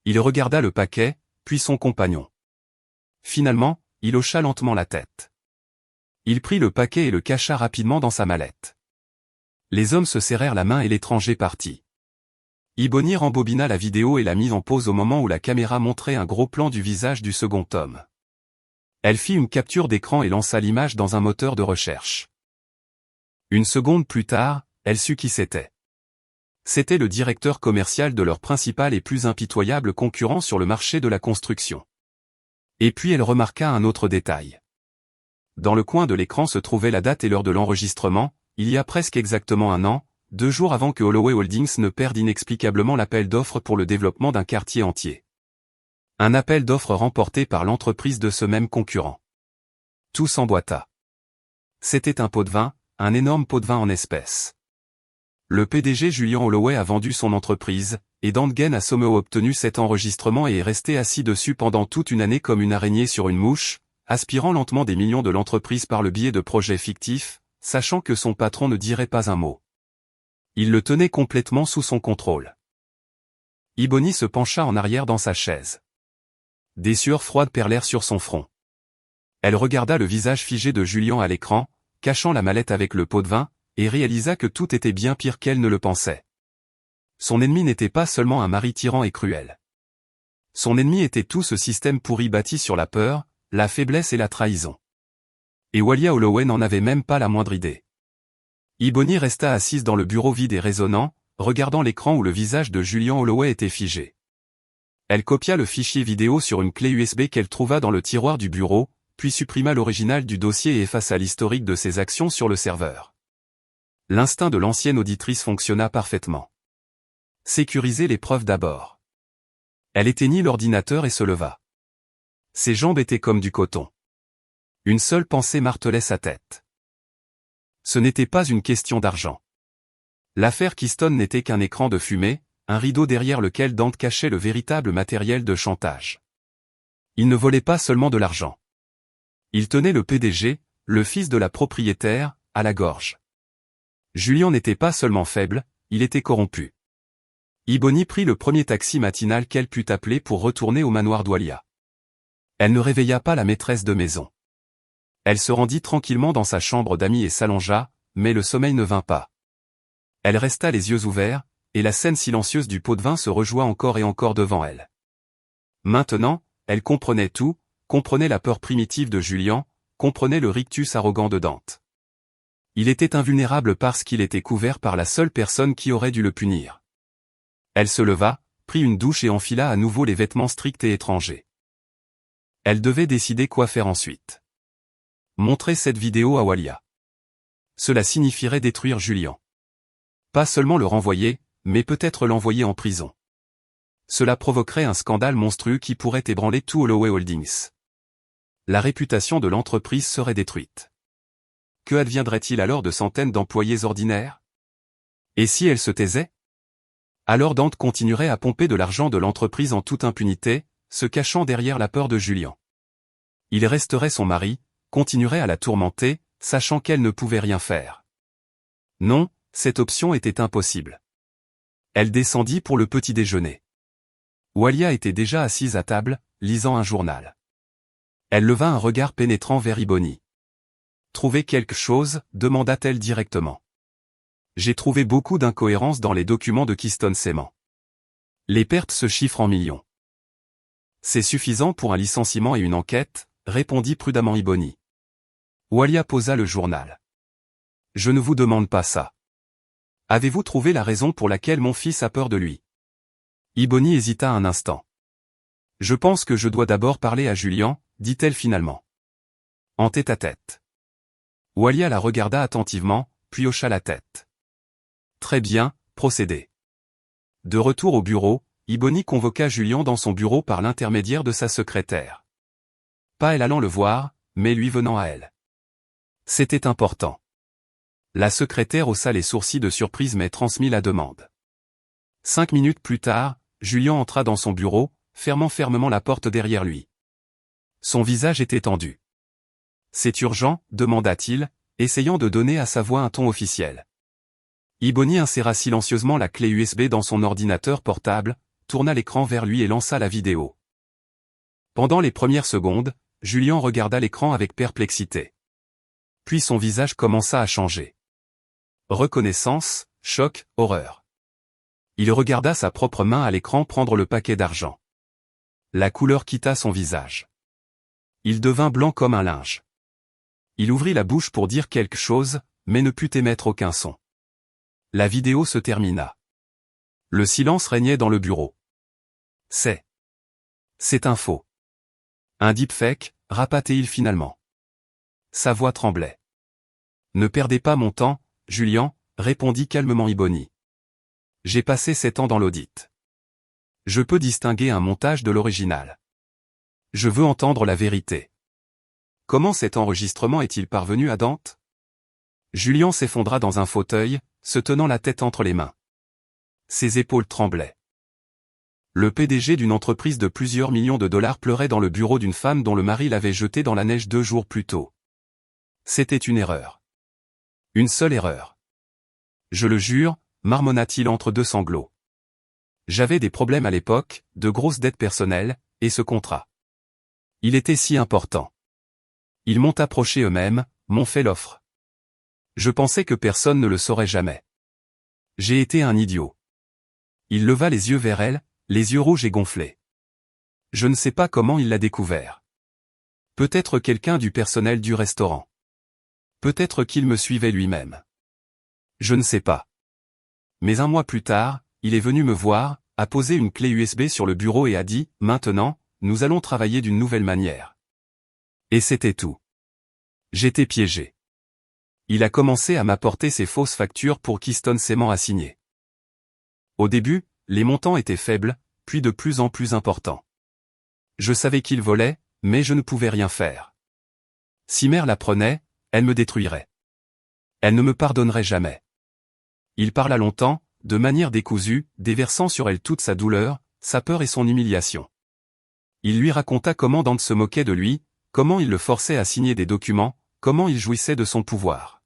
Il regarda le paquet, puis son compagnon. Finalement, il hocha lentement la tête. Il prit le paquet et le cacha rapidement dans sa mallette. Les hommes se serrèrent la main et l'étranger partit. Ebony rembobina la vidéo et la mit en pause au moment où la caméra montrait un gros plan du visage du second homme. Elle fit une capture d'écran et lança l'image dans un moteur de recherche. Une seconde plus tard, elle sut qui c'était. C'était le directeur commercial de leur principal et plus impitoyable concurrent sur le marché de la construction. Et puis elle remarqua un autre détail. Dans le coin de l'écran se trouvait la date et l'heure de l'enregistrement, il y a presque exactement un an, 2 jours avant que Holloway Holdings ne perde inexplicablement l'appel d'offres pour le développement d'un quartier entier. Un appel d'offres remporté par l'entreprise de ce même concurrent. Tout s'emboîta. C'était un pot de vin, un énorme pot de vin en espèces. Le PDG Julien Holloway a vendu son entreprise, et Dante Gain a somehow obtenu cet enregistrement et est resté assis dessus pendant toute une année comme une araignée sur une mouche, aspirant lentement des millions de l'entreprise par le biais de projets fictifs, sachant que son patron ne dirait pas un mot. Il le tenait complètement sous son contrôle. Ebony se pencha en arrière dans sa chaise. Des sueurs froides perlèrent sur son front. Elle regarda le visage figé de Julien à l'écran, cachant la mallette avec le pot de vin, et réalisa que tout était bien pire qu'elle ne le pensait. Son ennemi n'était pas seulement un mari tyran et cruel. Son ennemi était tout ce système pourri bâti sur la peur, la faiblesse et la trahison. Et Walia Holloway n'en avait même pas la moindre idée. Ebony resta assise dans le bureau vide et résonnant, regardant l'écran où le visage de Julien Holloway était figé. Elle copia le fichier vidéo sur une clé USB qu'elle trouva dans le tiroir du bureau, puis supprima l'original du dossier et effaça l'historique de ses actions sur le serveur. L'instinct de l'ancienne auditrice fonctionna parfaitement. Sécuriser les preuves d'abord. Elle éteignit l'ordinateur et se leva. Ses jambes étaient comme du coton. Une seule pensée martelait sa tête. Ce n'était pas une question d'argent. L'affaire Keystone n'était qu'un écran de fumée, un rideau derrière lequel Dante cachait le véritable matériel de chantage. Il ne volait pas seulement de l'argent. Il tenait le PDG, le fils de la propriétaire, à la gorge. Julien n'était pas seulement faible, il était corrompu. Ebony prit le premier taxi matinal qu'elle put appeler pour retourner au manoir d'Walia. Elle ne réveilla pas la maîtresse de maison. Elle se rendit tranquillement dans sa chambre d'amis et s'allongea, mais le sommeil ne vint pas. Elle resta les yeux ouverts, et la scène silencieuse du pot de vin se rejoua encore et encore devant elle. Maintenant, elle comprenait tout, comprenait la peur primitive de Julien, comprenait le rictus arrogant de Dante. Il était invulnérable parce qu'il était couvert par la seule personne qui aurait dû le punir. Elle se leva, prit une douche et enfila à nouveau les vêtements stricts et étrangers. Elle devait décider quoi faire ensuite. Montrer cette vidéo à Walia. Cela signifierait détruire Julian. Pas seulement le renvoyer, mais peut-être l'envoyer en prison. Cela provoquerait un scandale monstrueux qui pourrait ébranler tout Holloway Holdings. La réputation de l'entreprise serait détruite. Que adviendrait-il alors de centaines d'employés ordinaires? Et si elle se taisait? Alors Dante continuerait à pomper de l'argent de l'entreprise en toute impunité, se cachant derrière la peur de Julian. Il resterait son mari, continuerait à la tourmenter, sachant qu'elle ne pouvait rien faire. Non, cette option était impossible. Elle descendit pour le petit déjeuner. Walia était déjà assise à table, lisant un journal. Elle leva un regard pénétrant vers Ebony. « Trouvez quelque chose ?» demanda-t-elle directement. « J'ai trouvé beaucoup d'incohérences dans les documents de Keystone Cement. Les pertes se chiffrent en millions. » « C'est suffisant pour un licenciement et une enquête », répondit prudemment Ebony. Walia posa le journal. « Je ne vous demande pas ça. Avez-vous trouvé la raison pour laquelle mon fils a peur de lui ?» Ebony hésita un instant. « Je pense que je dois d'abord parler à Julian, » dit-elle finalement. « En tête-à-tête. » Walia la regarda attentivement, puis hocha la tête. « Très bien, procédez. » De retour au bureau, Ebony convoqua Julian dans son bureau par l'intermédiaire de sa secrétaire. Pas elle allant le voir, mais lui venant à elle. C'était important. La secrétaire haussa les sourcils de surprise mais transmit la demande. 5 minutes plus tard, Julian entra dans son bureau, fermant fermement la porte derrière lui. Son visage était tendu. « C'est urgent ?» demanda-t-il, essayant de donner à sa voix un ton officiel. Ebony inséra silencieusement la clé USB dans son ordinateur portable, tourna l'écran vers lui et lança la vidéo. Pendant les premières secondes, Julian regarda l'écran avec perplexité. Puis son visage commença à changer. Reconnaissance, choc, horreur. Il regarda sa propre main à l'écran prendre le paquet d'argent. La couleur quitta son visage. Il devint blanc comme un linge. Il ouvrit la bouche pour dire quelque chose, mais ne put émettre aucun son. La vidéo se termina. Le silence régnait dans le bureau. C'est un faux. Un deepfake, râpa-t-il finalement. Sa voix tremblait. Ne perdez pas mon temps, Julian, répondit calmement Ebony. J'ai passé 7 ans dans l'audit. Je peux distinguer un montage de l'original. Je veux entendre la vérité. Comment cet enregistrement est-il parvenu à Dante? Julian s'effondra dans un fauteuil, se tenant la tête entre les mains. Ses épaules tremblaient. Le PDG d'une entreprise de plusieurs millions de dollars pleurait dans le bureau d'une femme dont le mari l'avait jeté dans la neige 2 jours plus tôt. C'était une erreur. Une seule erreur. Je le jure, marmonna-t-il entre deux sanglots. J'avais des problèmes à l'époque, de grosses dettes personnelles, et ce contrat. Il était si important. Ils m'ont approché eux-mêmes, m'ont fait l'offre. Je pensais que personne ne le saurait jamais. J'ai été un idiot. Il leva les yeux vers elle, les yeux rouges et gonflés. Je ne sais pas comment il l'a découvert. Peut-être quelqu'un du personnel du restaurant. Peut-être qu'il me suivait lui-même. Je ne sais pas. Mais 1 mois plus tard, il est venu me voir, a posé une clé USB sur le bureau et a dit « Maintenant, nous allons travailler d'une nouvelle manière. » Et c'était tout. J'étais piégé. Il a commencé à m'apporter ses fausses factures pour Keystone Cement à signer. Au début, les montants étaient faibles, puis de plus en plus importants. Je savais qu'il volait, mais je ne pouvais rien faire. Si Mère l'apprenait, elle me détruirait. Elle ne me pardonnerait jamais. Il parla longtemps, de manière décousue, déversant sur elle toute sa douleur, sa peur et son humiliation. Il lui raconta comment Dante se moquait de lui, comment il le forçait à signer des documents, comment il jouissait de son pouvoir.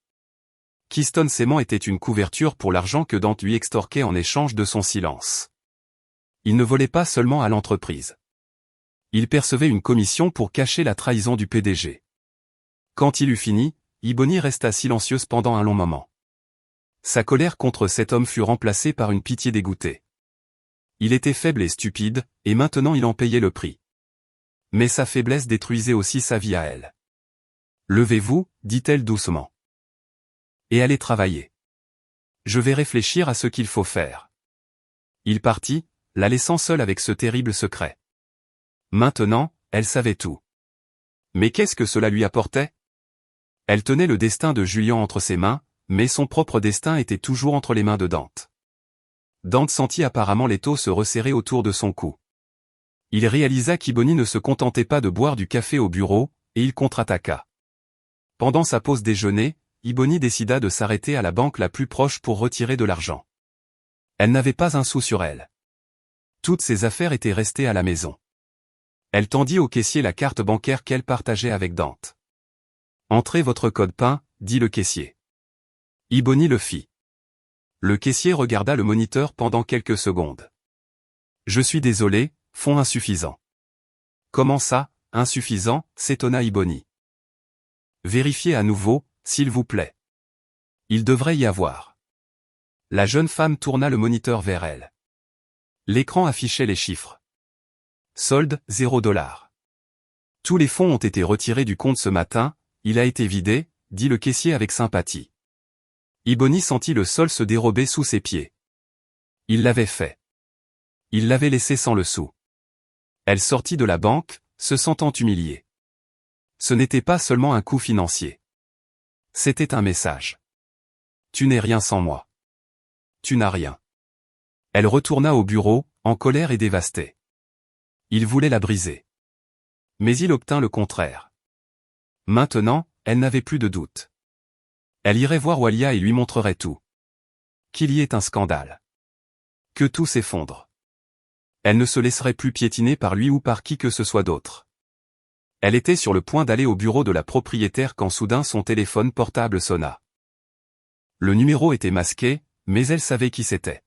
Keystone Cement était une couverture pour l'argent que Dante lui extorquait en échange de son silence. Il ne volait pas seulement à l'entreprise. Il percevait une commission pour cacher la trahison du PDG. Quand il eut fini, Ebony resta silencieuse pendant un long moment. Sa colère contre cet homme fut remplacée par une pitié dégoûtée. Il était faible et stupide, et maintenant il en payait le prix. Mais sa faiblesse détruisait aussi sa vie à elle. « Levez-vous » dit-elle doucement. Et aller travailler. Je vais réfléchir à ce qu'il faut faire. Il partit, la laissant seule avec ce terrible secret. Maintenant, elle savait tout. Mais qu'est-ce que cela lui apportait? Elle tenait le destin de Julien entre ses mains, mais son propre destin était toujours entre les mains de Dante. Dante sentit apparemment l'étau se resserrer autour de son cou. Il réalisa qu'Iboni ne se contentait pas de boire du café au bureau, et il contre-attaqua. Pendant sa pause déjeuner, Iboni décida de s'arrêter à la banque la plus proche pour retirer de l'argent. Elle n'avait pas un sou sur elle. Toutes ses affaires étaient restées à la maison. Elle tendit au caissier la carte bancaire qu'elle partageait avec Dante. « Entrez votre code PIN », dit le caissier. Iboni le fit. Le caissier regarda le moniteur pendant quelques secondes. « Je suis désolé, fonds insuffisant. »« Comment ça, insuffisant ?» s'étonna Iboni. « Vérifiez à nouveau, s'il vous plaît. Il devrait y avoir. » La jeune femme tourna le moniteur vers elle. L'écran affichait les chiffres. Solde, $0. Tous les fonds ont été retirés du compte ce matin, il a été vidé, dit le caissier avec sympathie. Iboni sentit le sol se dérober sous ses pieds. Il l'avait fait. Il l'avait laissé sans le sou. Elle sortit de la banque, se sentant humiliée. Ce n'était pas seulement un coup financier. C'était un message. Tu n'es rien sans moi. Tu n'as rien. Elle retourna au bureau, en colère et dévastée. Il voulait la briser. Mais il obtint le contraire. Maintenant, elle n'avait plus de doute. Elle irait voir Walia et lui montrerait tout. Qu'il y ait un scandale. Que tout s'effondre. Elle ne se laisserait plus piétiner par lui ou par qui que ce soit d'autre. Elle était sur le point d'aller au bureau de la propriétaire quand soudain son téléphone portable sonna. Le numéro était masqué, mais elle savait qui c'était.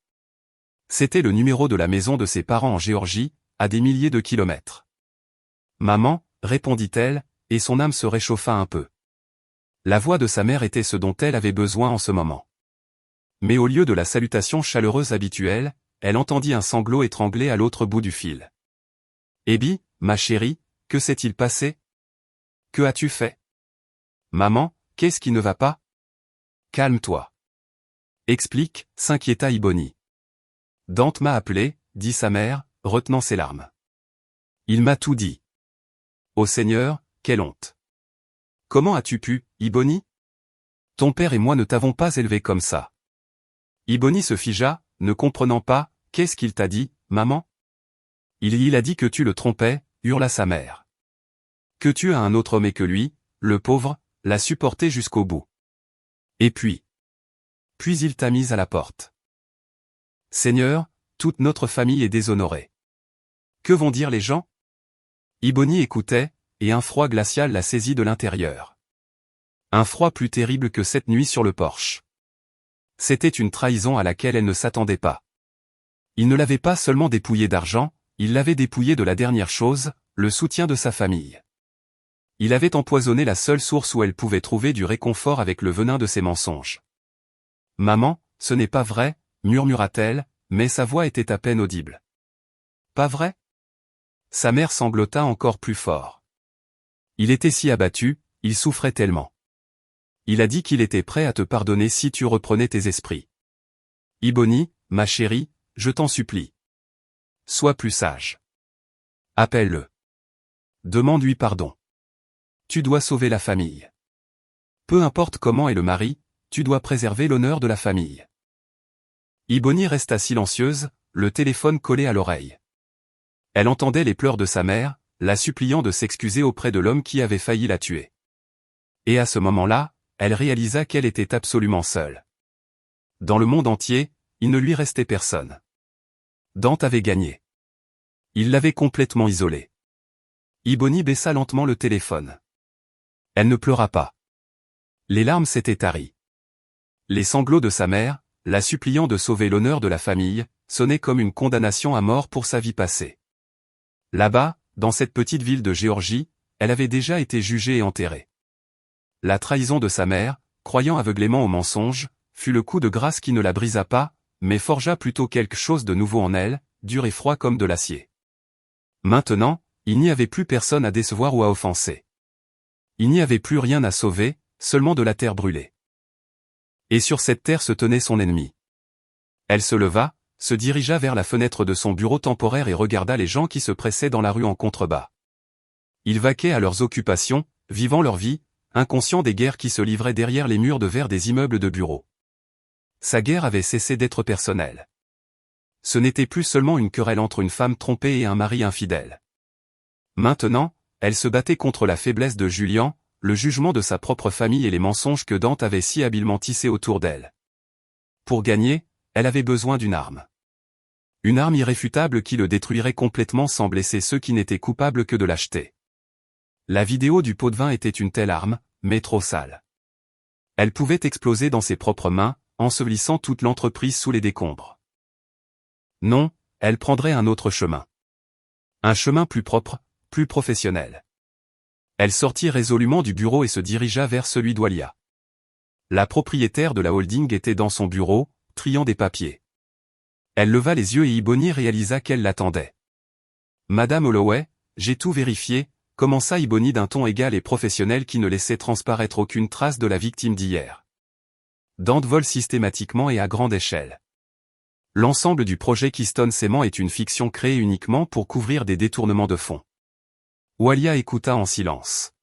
C'était le numéro de la maison de ses parents en Géorgie, à des milliers de kilomètres. « Maman », répondit-elle, et son âme se réchauffa un peu. La voix de sa mère était ce dont elle avait besoin en ce moment. Mais au lieu de la salutation chaleureuse habituelle, elle entendit un sanglot étranglé à l'autre bout du fil. « Ebi, ma chérie, que s'est-il passé? Que as-tu fait? Maman, qu'est-ce qui ne va pas? Calme-toi. Explique, s'inquiéta Iboni. Dante m'a appelé, dit sa mère, retenant ses larmes. Il m'a tout dit. Ô Seigneur, quelle honte. Comment as-tu pu, Iboni? Ton père et moi ne t'avons pas élevé comme ça. Iboni se figea, ne comprenant pas, qu'est-ce qu'il t'a dit, maman? Il a dit que tu le trompais, hurla sa mère. Que tu as un autre homme et que lui, le pauvre, l'a supporté jusqu'au bout. Et puis il t'a mise à la porte. Seigneur, toute notre famille est déshonorée. Que vont dire les gens? Iboni écoutait, et un froid glacial la saisit de l'intérieur. Un froid plus terrible que cette nuit sur le porche. C'était une trahison à laquelle elle ne s'attendait pas. Il ne l'avait pas seulement dépouillée d'argent, il l'avait dépouillée de la dernière chose, le soutien de sa famille. Il avait empoisonné la seule source où elle pouvait trouver du réconfort avec le venin de ses mensonges. « Maman, ce n'est pas vrai », murmura-t-elle, mais sa voix était à peine audible. « Pas vrai ?» Sa mère sanglota encore plus fort. Il était si abattu, il souffrait tellement. Il a dit qu'il était prêt à te pardonner si tu reprenais tes esprits. Iboni, ma chérie, je t'en supplie. Sois plus sage. Appelle-le. Demande-lui pardon. Tu dois sauver la famille. Peu importe comment est le mari, tu dois préserver l'honneur de la famille. Iboni resta silencieuse, le téléphone collé à l'oreille. Elle entendait les pleurs de sa mère, la suppliant de s'excuser auprès de l'homme qui avait failli la tuer. Et à ce moment-là, elle réalisa qu'elle était absolument seule. Dans le monde entier, il ne lui restait personne. Dante avait gagné. Il l'avait complètement isolée. Iboni baissa lentement le téléphone. Elle ne pleura pas. Les larmes s'étaient taries. Les sanglots de sa mère, la suppliant de sauver l'honneur de la famille, sonnaient comme une condamnation à mort pour sa vie passée. Là-bas, dans cette petite ville de Géorgie, elle avait déjà été jugée et enterrée. La trahison de sa mère, croyant aveuglément au mensonge, fut le coup de grâce qui ne la brisa pas, mais forgea plutôt quelque chose de nouveau en elle, dur et froid comme de l'acier. Maintenant, il n'y avait plus personne à décevoir ou à offenser. Il n'y avait plus rien à sauver, seulement de la terre brûlée. Et sur cette terre se tenait son ennemi. Elle se leva, se dirigea vers la fenêtre de son bureau temporaire et regarda les gens qui se pressaient dans la rue en contrebas. Ils vaquaient à leurs occupations, vivant leur vie, inconscients des guerres qui se livraient derrière les murs de verre des immeubles de bureaux. Sa guerre avait cessé d'être personnelle. Ce n'était plus seulement une querelle entre une femme trompée et un mari infidèle. Maintenant, elle se battait contre la faiblesse de Julian, le jugement de sa propre famille et les mensonges que Dante avait si habilement tissés autour d'elle. Pour gagner, elle avait besoin d'une arme. Une arme irréfutable qui le détruirait complètement sans blesser ceux qui n'étaient coupables que de l'acheter. La vidéo du pot de vin était une telle arme, mais trop sale. Elle pouvait exploser dans ses propres mains, ensevelissant toute l'entreprise sous les décombres. Non, elle prendrait un autre chemin. Un chemin plus propre, plus professionnel. Elle sortit résolument du bureau et se dirigea vers celui d'Walia. La propriétaire de la holding était dans son bureau, triant des papiers. Elle leva les yeux et Iboni réalisa qu'elle l'attendait. « Madame Holloway, j'ai tout vérifié », commença Iboni d'un ton égal et professionnel qui ne laissait transparaître aucune trace de la victime d'hier. Dante vole systématiquement et à grande échelle. L'ensemble du projet Keystone Cement est une fiction créée uniquement pour couvrir des détournements de fonds. Walia écouta en silence.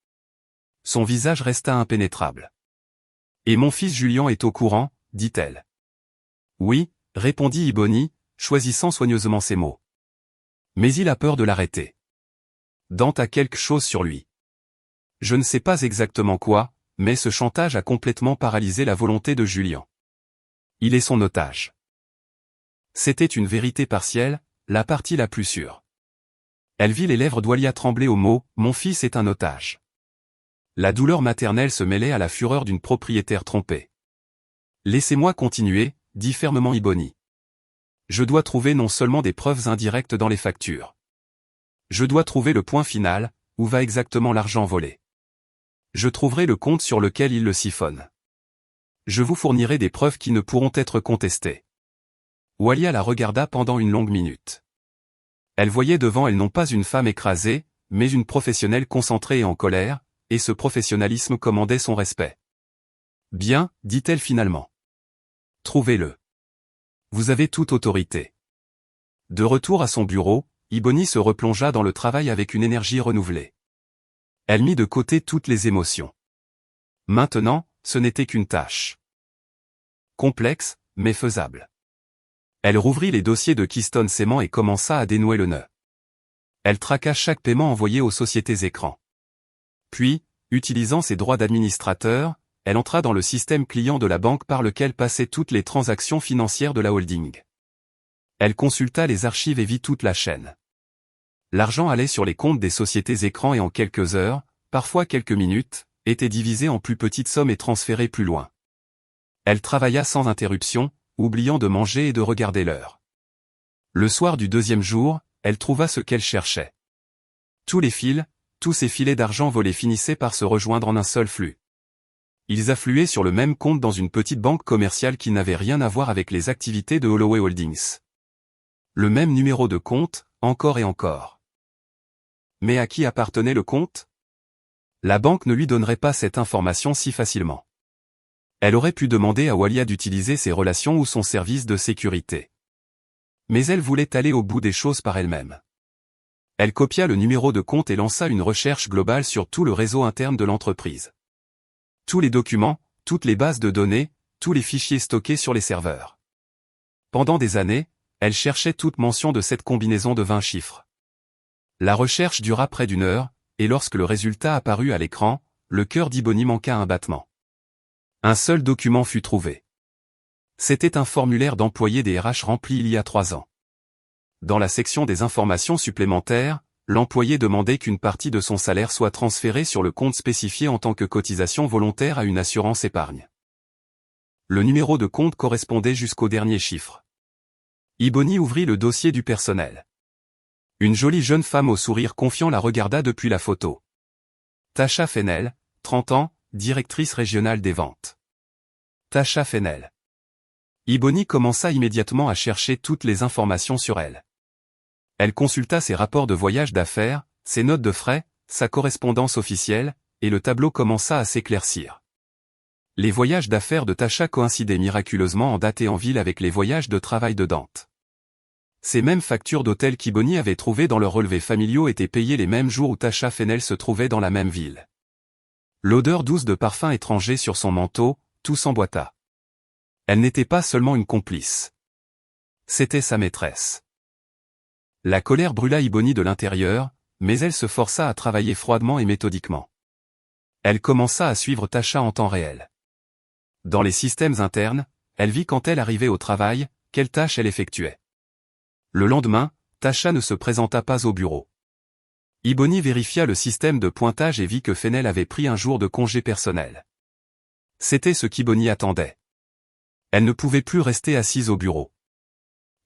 Son visage resta impénétrable. « Et mon fils Julian est au courant ?» dit-elle. « Oui », répondit Iboni, choisissant soigneusement ses mots. « Mais il a peur de l'arrêter. Dante a quelque chose sur lui. Je ne sais pas exactement quoi, mais ce chantage a complètement paralysé la volonté de Julian. Il est son otage. » C'était une vérité partielle, la partie la plus sûre. Elle vit les lèvres d'Walia trembler au mot « Mon fils est un otage ». La douleur maternelle se mêlait à la fureur d'une propriétaire trompée. « Laissez-moi continuer », dit fermement Iboni. « Je dois trouver non seulement des preuves indirectes dans les factures. Je dois trouver le point final, où va exactement l'argent volé. Je trouverai le compte sur lequel il le siphonne. Je vous fournirai des preuves qui ne pourront être contestées. » Walia la regarda pendant une longue minute. Elle voyait devant elle non pas une femme écrasée, mais une professionnelle concentrée et en colère, et ce professionnalisme commandait son respect. « Bien, dit-elle finalement. Trouvez-le. Vous avez toute autorité. » De retour à son bureau, Iboni se replongea dans le travail avec une énergie renouvelée. Elle mit de côté toutes les émotions. Maintenant, ce n'était qu'une tâche. Complexe, mais faisable. Elle rouvrit les dossiers de Keystone Cement et commença à dénouer le nœud. Elle traqua chaque paiement envoyé aux sociétés écrans. Puis, utilisant ses droits d'administrateur, elle entra dans le système client de la banque par lequel passaient toutes les transactions financières de la holding. Elle consulta les archives et vit toute la chaîne. L'argent allait sur les comptes des sociétés écrans et en quelques heures, parfois quelques minutes, était divisé en plus petites sommes et transféré plus loin. Elle travailla sans interruption, oubliant de manger et de regarder l'heure. Le soir du deuxième jour, elle trouva ce qu'elle cherchait. Tous les fils, tous ces filets d'argent volés finissaient par se rejoindre en un seul flux. Ils affluaient sur le même compte dans une petite banque commerciale qui n'avait rien à voir avec les activités de Holloway Holdings. Le même numéro de compte, encore et encore. Mais à qui appartenait le compte? La banque ne lui donnerait pas cette information si facilement. Elle aurait pu demander à Walia d'utiliser ses relations ou son service de sécurité. Mais elle voulait aller au bout des choses par elle-même. Elle copia le numéro de compte et lança une recherche globale sur tout le réseau interne de l'entreprise. Tous les documents, toutes les bases de données, tous les fichiers stockés sur les serveurs. Pendant des années, elle cherchait toute mention de cette combinaison de 20 chiffres. La recherche dura près d'une heure, et lorsque le résultat apparut à l'écran, le cœur d'Iboni manqua un battement. Un seul document fut trouvé. C'était un formulaire d'employé des RH rempli il y a 3 ans. Dans la section des informations supplémentaires, l'employé demandait qu'une partie de son salaire soit transférée sur le compte spécifié en tant que cotisation volontaire à une assurance épargne. Le numéro de compte correspondait jusqu'au dernier chiffre. Iboni ouvrit le dossier du personnel. Une jolie jeune femme au sourire confiant la regarda depuis la photo. Tasha Fennell, 30 ans, directrice régionale des ventes. Tasha Fennell. Iboni commença immédiatement à chercher toutes les informations sur elle. Elle consulta ses rapports de voyage d'affaires, ses notes de frais, sa correspondance officielle, et le tableau commença à s'éclaircir. Les voyages d'affaires de Tasha coïncidaient miraculeusement en date et en ville avec les voyages de travail de Dante. Ces mêmes factures d'hôtel qu'Ibony avait trouvées dans leurs relevés familiaux étaient payées les mêmes jours où Tasha Fennell se trouvait dans la même ville. L'odeur douce de parfum étranger sur son manteau, tout s'emboîta. Elle n'était pas seulement une complice. C'était sa maîtresse. La colère brûla Ibony de l'intérieur, mais elle se força à travailler froidement et méthodiquement. Elle commença à suivre Tasha en temps réel. Dans les systèmes internes, elle vit quand elle arrivait au travail, quelles tâches elle effectuait. Le lendemain, Tasha ne se présenta pas au bureau. Ibony vérifia le système de pointage et vit que Fennell avait pris un jour de congé personnel. C'était ce qu'Ibony attendait. Elle ne pouvait plus rester assise au bureau.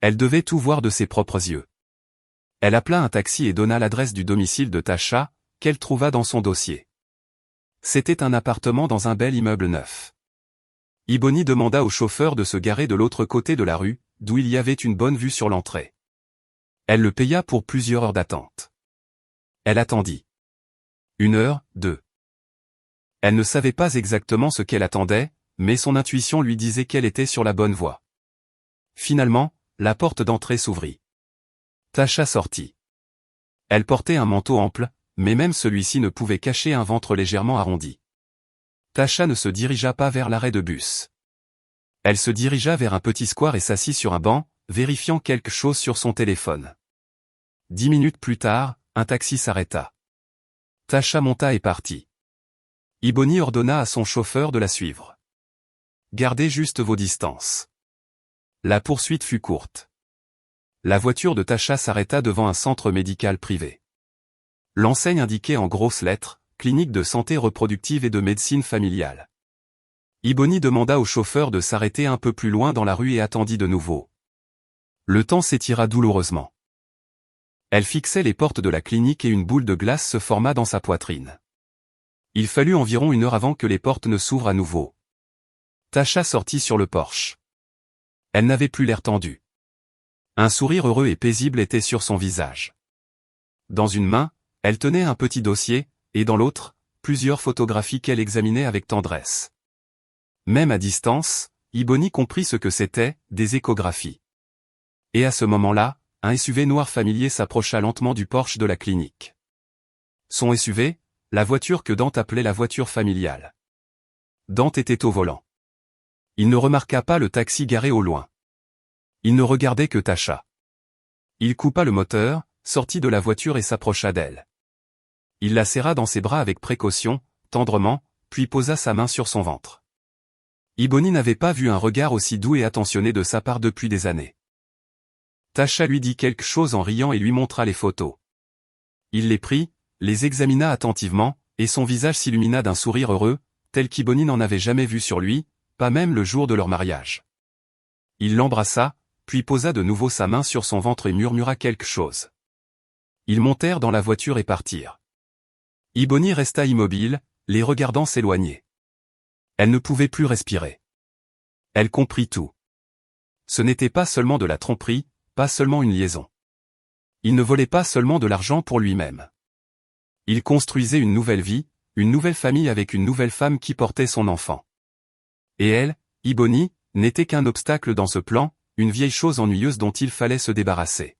Elle devait tout voir de ses propres yeux. Elle appela un taxi et donna l'adresse du domicile de Tasha, qu'elle trouva dans son dossier. C'était un appartement dans un bel immeuble neuf. Ibony demanda au chauffeur de se garer de l'autre côté de la rue, d'où il y avait une bonne vue sur l'entrée. Elle le paya pour plusieurs heures d'attente. Elle attendit. 1 heure, 2. Elle ne savait pas exactement ce qu'elle attendait, mais son intuition lui disait qu'elle était sur la bonne voie. Finalement, la porte d'entrée s'ouvrit. Tasha sortit. Elle portait un manteau ample, mais même celui-ci ne pouvait cacher un ventre légèrement arrondi. Tasha ne se dirigea pas vers l'arrêt de bus. Elle se dirigea vers un petit square et s'assit sur un banc, vérifiant quelque chose sur son téléphone. 10 minutes plus tard, un taxi s'arrêta. Tasha monta et partit. Ibony ordonna à son chauffeur de la suivre. Gardez juste vos distances. La poursuite fut courte. La voiture de Tasha s'arrêta devant un centre médical privé. L'enseigne indiquait en grosses lettres, clinique de santé reproductive et de médecine familiale. Ibony demanda au chauffeur de s'arrêter un peu plus loin dans la rue et attendit de nouveau. Le temps s'étira douloureusement. Elle fixait les portes de la clinique et une boule de glace se forma dans sa poitrine. Il fallut environ 1 heure avant que les portes ne s'ouvrent à nouveau. Tasha sortit sur le porche. Elle n'avait plus l'air tendu. Un sourire heureux et paisible était sur son visage. Dans une main, elle tenait un petit dossier, et dans l'autre, plusieurs photographies qu'elle examinait avec tendresse. Même à distance, Ibony comprit ce que c'était, des échographies. Et à ce moment-là, un SUV noir familier s'approcha lentement du porche de la clinique. Son SUV, la voiture que Dante appelait la voiture familiale. Dante était au volant. Il ne remarqua pas le taxi garé au loin. Il ne regardait que Tasha. Il coupa le moteur, sortit de la voiture et s'approcha d'elle. Il la serra dans ses bras avec précaution, tendrement, puis posa sa main sur son ventre. Ibony n'avait pas vu un regard aussi doux et attentionné de sa part depuis des années. Tasha lui dit quelque chose en riant et lui montra les photos. Il les prit, les examina attentivement, et son visage s'illumina d'un sourire heureux, tel qu'Ibony n'en avait jamais vu sur lui, pas même le jour de leur mariage. Il l'embrassa, puis posa de nouveau sa main sur son ventre et murmura quelque chose. Ils montèrent dans la voiture et partirent. Ibony resta immobile, les regardant s'éloigner. Elle ne pouvait plus respirer. Elle comprit tout. Ce n'était pas seulement de la tromperie, pas seulement une liaison. Il ne volait pas seulement de l'argent pour lui-même. Il construisait une nouvelle vie, une nouvelle famille avec une nouvelle femme qui portait son enfant. Et elle, Ibony, n'était qu'un obstacle dans ce plan, une vieille chose ennuyeuse dont il fallait se débarrasser.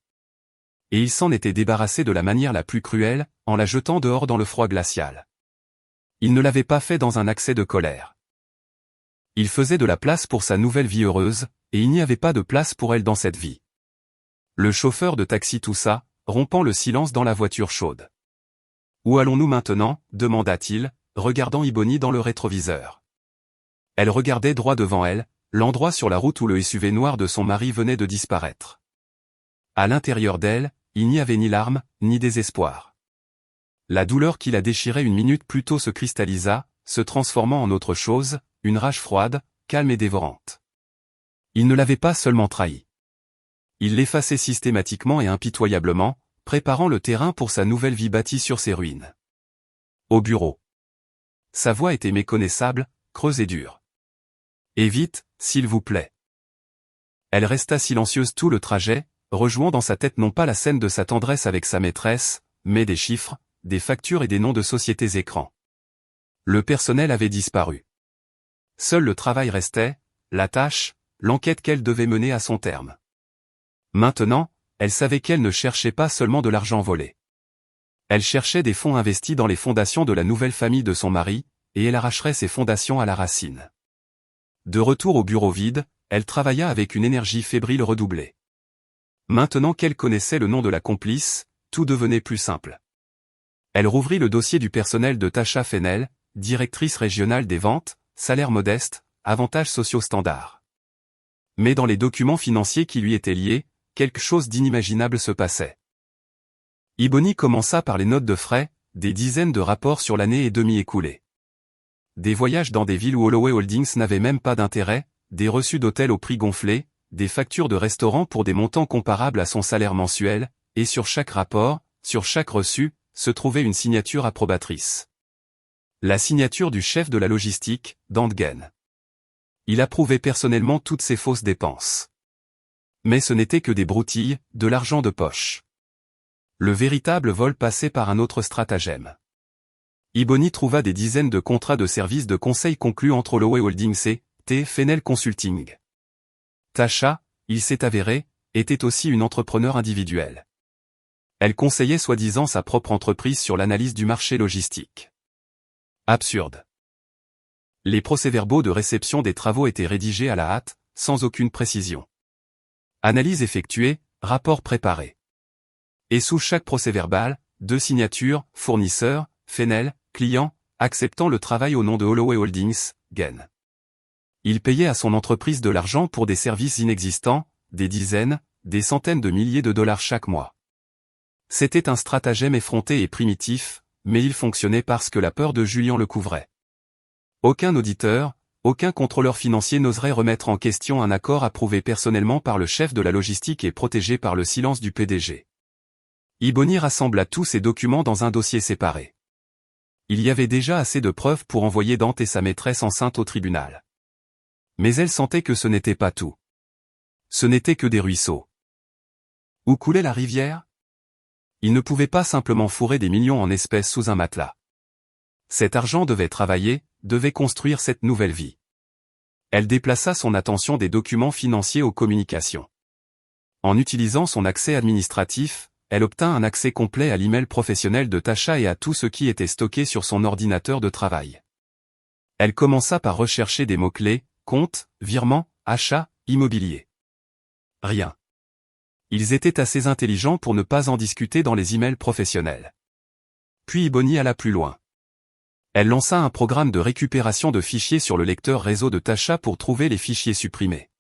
Et il s'en était débarrassé de la manière la plus cruelle, en la jetant dehors dans le froid glacial. Il ne l'avait pas fait dans un accès de colère. Il faisait de la place pour sa nouvelle vie heureuse, et il n'y avait pas de place pour elle dans cette vie. Le chauffeur de taxi toussa, rompant le silence dans la voiture chaude. « Où allons-nous maintenant » demanda-t-il, regardant Ibony dans le rétroviseur. Elle regardait droit devant elle, l'endroit sur la route où le SUV noir de son mari venait de disparaître. À l'intérieur d'elle, il n'y avait ni larmes, ni désespoir. La douleur qui la déchirait une minute plus tôt se cristallisa, se transformant en autre chose, une rage froide, calme et dévorante. Il ne l'avait pas seulement trahi. Il l'effaçait systématiquement et impitoyablement, préparant le terrain pour sa nouvelle vie bâtie sur ses ruines. Au bureau. Sa voix était méconnaissable, creuse et dure. « Et vite, s'il vous plaît. » Elle resta silencieuse tout le trajet, rejouant dans sa tête non pas la scène de sa tendresse avec sa maîtresse, mais des chiffres, des factures et des noms de sociétés écrans. Le personnel avait disparu. Seul le travail restait, la tâche, l'enquête qu'elle devait mener à son terme. Maintenant, elle savait qu'elle ne cherchait pas seulement de l'argent volé. Elle cherchait des fonds investis dans les fondations de la nouvelle famille de son mari, et elle arracherait ces fondations à la racine. De retour au bureau vide, elle travailla avec une énergie fébrile redoublée. Maintenant qu'elle connaissait le nom de la complice, tout devenait plus simple. Elle rouvrit le dossier du personnel de Tasha Fennell, directrice régionale des ventes, salaire modeste, avantages sociaux standards. Mais dans les documents financiers qui lui étaient liés, quelque chose d'inimaginable se passait. Ebony commença par les notes de frais, des dizaines de rapports sur l'année et demie écoulée. Des voyages dans des villes où Holloway Holdings n'avait même pas d'intérêt, des reçus d'hôtel au prix gonflé, des factures de restaurant pour des montants comparables à son salaire mensuel, et sur chaque rapport, sur chaque reçu, se trouvait une signature approbatrice. La signature du chef de la logistique, Dantgen. Il approuvait personnellement toutes ces fausses dépenses. Mais ce n'était que des broutilles, de l'argent de poche. Le véritable vol passait par un autre stratagème. Ebony trouva des dizaines de contrats de services de conseil conclus entre Holloway Holdings et T. Fennell Consulting. Tasha, il s'est avéré, était aussi une entrepreneur individuelle. Elle conseillait soi-disant sa propre entreprise sur l'analyse du marché logistique. Absurde. Les procès-verbaux de réception des travaux étaient rédigés à la hâte, sans aucune précision. Analyse effectuée, rapport préparé. Et sous chaque procès-verbal, 2 signatures, fournisseur, Fennell, client, acceptant le travail au nom de Holloway Holdings, Gain. Il payait à son entreprise de l'argent pour des services inexistants, des dizaines, des centaines de milliers de dollars chaque mois. C'était un stratagème effronté et primitif, mais il fonctionnait parce que la peur de Julian le couvrait. Aucun auditeur, aucun contrôleur financier n'oserait remettre en question un accord approuvé personnellement par le chef de la logistique et protégé par le silence du PDG. Ebony rassembla tous ces documents dans un dossier séparé. Il y avait déjà assez de preuves pour envoyer Dante et sa maîtresse enceinte au tribunal. Mais elle sentait que ce n'était pas tout. Ce n'était que des ruisseaux. Où coulait la rivière? Il ne pouvait pas simplement fourrer des millions en espèces sous un matelas. Cet argent devait travailler, devait construire cette nouvelle vie. Elle déplaça son attention des documents financiers aux communications. En utilisant son accès administratif, elle obtint un accès complet à l'email professionnel de Tasha et à tout ce qui était stocké sur son ordinateur de travail. Elle commença par rechercher des mots-clés, compte, virement, achat, immobilier. Rien. Ils étaient assez intelligents pour ne pas en discuter dans les emails professionnels. Puis Ebony alla plus loin. Elle lança un programme de récupération de fichiers sur le lecteur réseau de Tasha pour trouver les fichiers supprimés.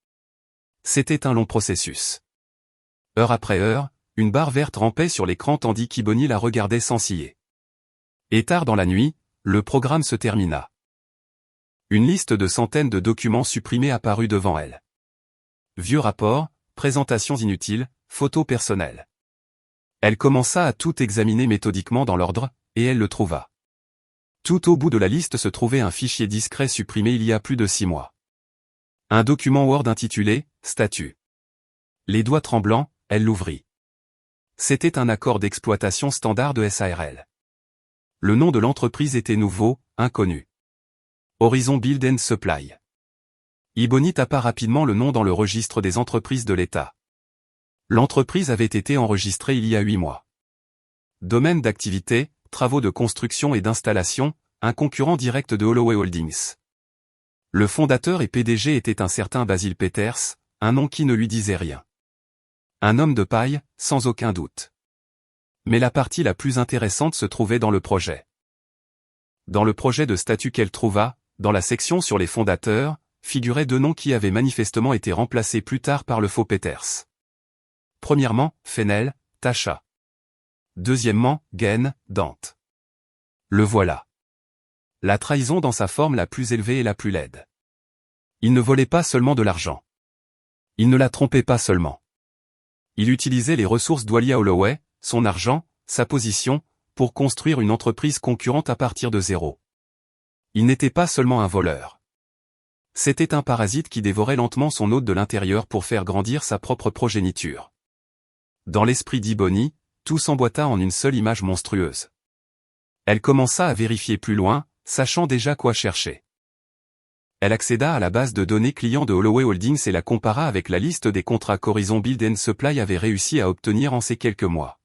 C'était un long processus. Heure après heure, une barre verte rampait sur l'écran tandis qu'Ebony la regardait sans ciller. Et tard dans la nuit, le programme se termina. Une liste de centaines de documents supprimés apparut devant elle. Vieux rapports, présentations inutiles, photos personnelles. Elle commença à tout examiner méthodiquement dans l'ordre, et elle le trouva. Tout au bout de la liste se trouvait un fichier discret supprimé il y a plus de 6 mois. Un document Word intitulé « Statut ». Les doigts tremblants, elle l'ouvrit. C'était un accord d'exploitation standard de SARL. Le nom de l'entreprise était nouveau, inconnu. Horizon Build and Supply. Ebony tapa rapidement le nom dans le registre des entreprises de l'État. L'entreprise avait été enregistrée il y a 8 mois. Domaine d'activité, travaux de construction et d'installation, un concurrent direct de Holloway Holdings. Le fondateur et PDG était un certain Basil Peters, un nom qui ne lui disait rien. Un homme de paille, sans aucun doute. Mais la partie la plus intéressante se trouvait dans le projet. Dans le projet de statut qu'elle trouva, dans la section sur les fondateurs, figuraient 2 noms qui avaient manifestement été remplacés plus tard par le faux Peters. Premièrement, Fennell, Tasha. Deuxièmement, Gain, Dante. Le voilà. La trahison dans sa forme la plus élevée et la plus laide. Il ne volait pas seulement de l'argent. Il ne la trompait pas seulement. Il utilisait les ressources d'Walia Holloway, son argent, sa position, pour construire une entreprise concurrente à partir de zéro. Il n'était pas seulement un voleur. C'était un parasite qui dévorait lentement son hôte de l'intérieur pour faire grandir sa propre progéniture. Dans l'esprit d'Ebony, tout s'emboîta en une seule image monstrueuse. Elle commença à vérifier plus loin, sachant déjà quoi chercher. Elle accéda à la base de données clients de Holloway Holdings et la compara avec la liste des contrats qu'Horizon Build & Supply avait réussi à obtenir en ces quelques mois.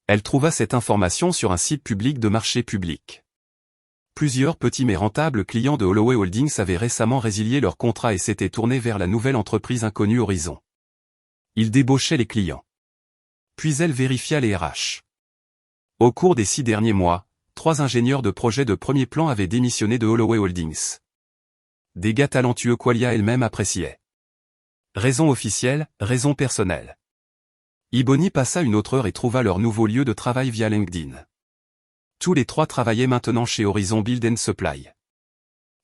Elle trouva cette information sur un site public de marché public. Plusieurs petits mais rentables clients de Holloway Holdings avaient récemment résilié leur contrat et s'étaient tournés vers la nouvelle entreprise inconnue Horizon. Ils débauchaient les clients. Puis elle vérifia les RH. Au cours des 6 derniers mois, 3 ingénieurs de projet de premier plan avaient démissionné de Holloway Holdings. Des gars talentueux qu'Walia elle-même appréciait. Raison officielle, raison personnelle. Ebony passa une autre heure et trouva leur nouveau lieu de travail via LinkedIn. Tous les 3 travaillaient maintenant chez Horizon Build & Supply.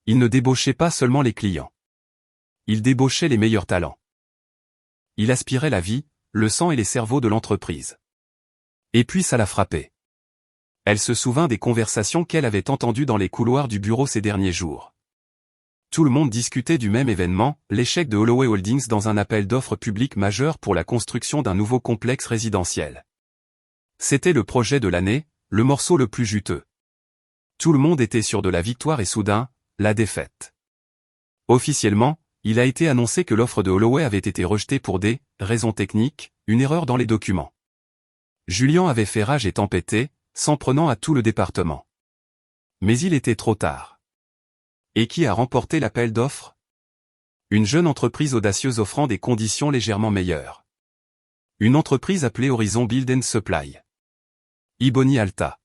Ils ne débauchaient pas seulement les clients. Ils débauchaient les meilleurs talents. Ils aspiraient la vie, le sang et les cerveaux de l'entreprise. Et puis ça la frappait. Elle se souvint des conversations qu'elle avait entendues dans les couloirs du bureau ces derniers jours. Tout le monde discutait du même événement, l'échec de Holloway Holdings dans un appel d'offres public majeur pour la construction d'un nouveau complexe résidentiel. C'était le projet de l'année, le morceau le plus juteux. Tout le monde était sûr de la victoire et soudain, la défaite. Officiellement, il a été annoncé que l'offre de Holloway avait été rejetée pour des raisons techniques, une erreur dans les documents. Julian avait fait rage et tempêté, s'en prenant à tout le département. Mais il était trop tard. Et qui a remporté l'appel d'offres? Une jeune entreprise audacieuse offrant des conditions légèrement meilleures. Une entreprise appelée Horizon Build & Supply. Ebony Alta.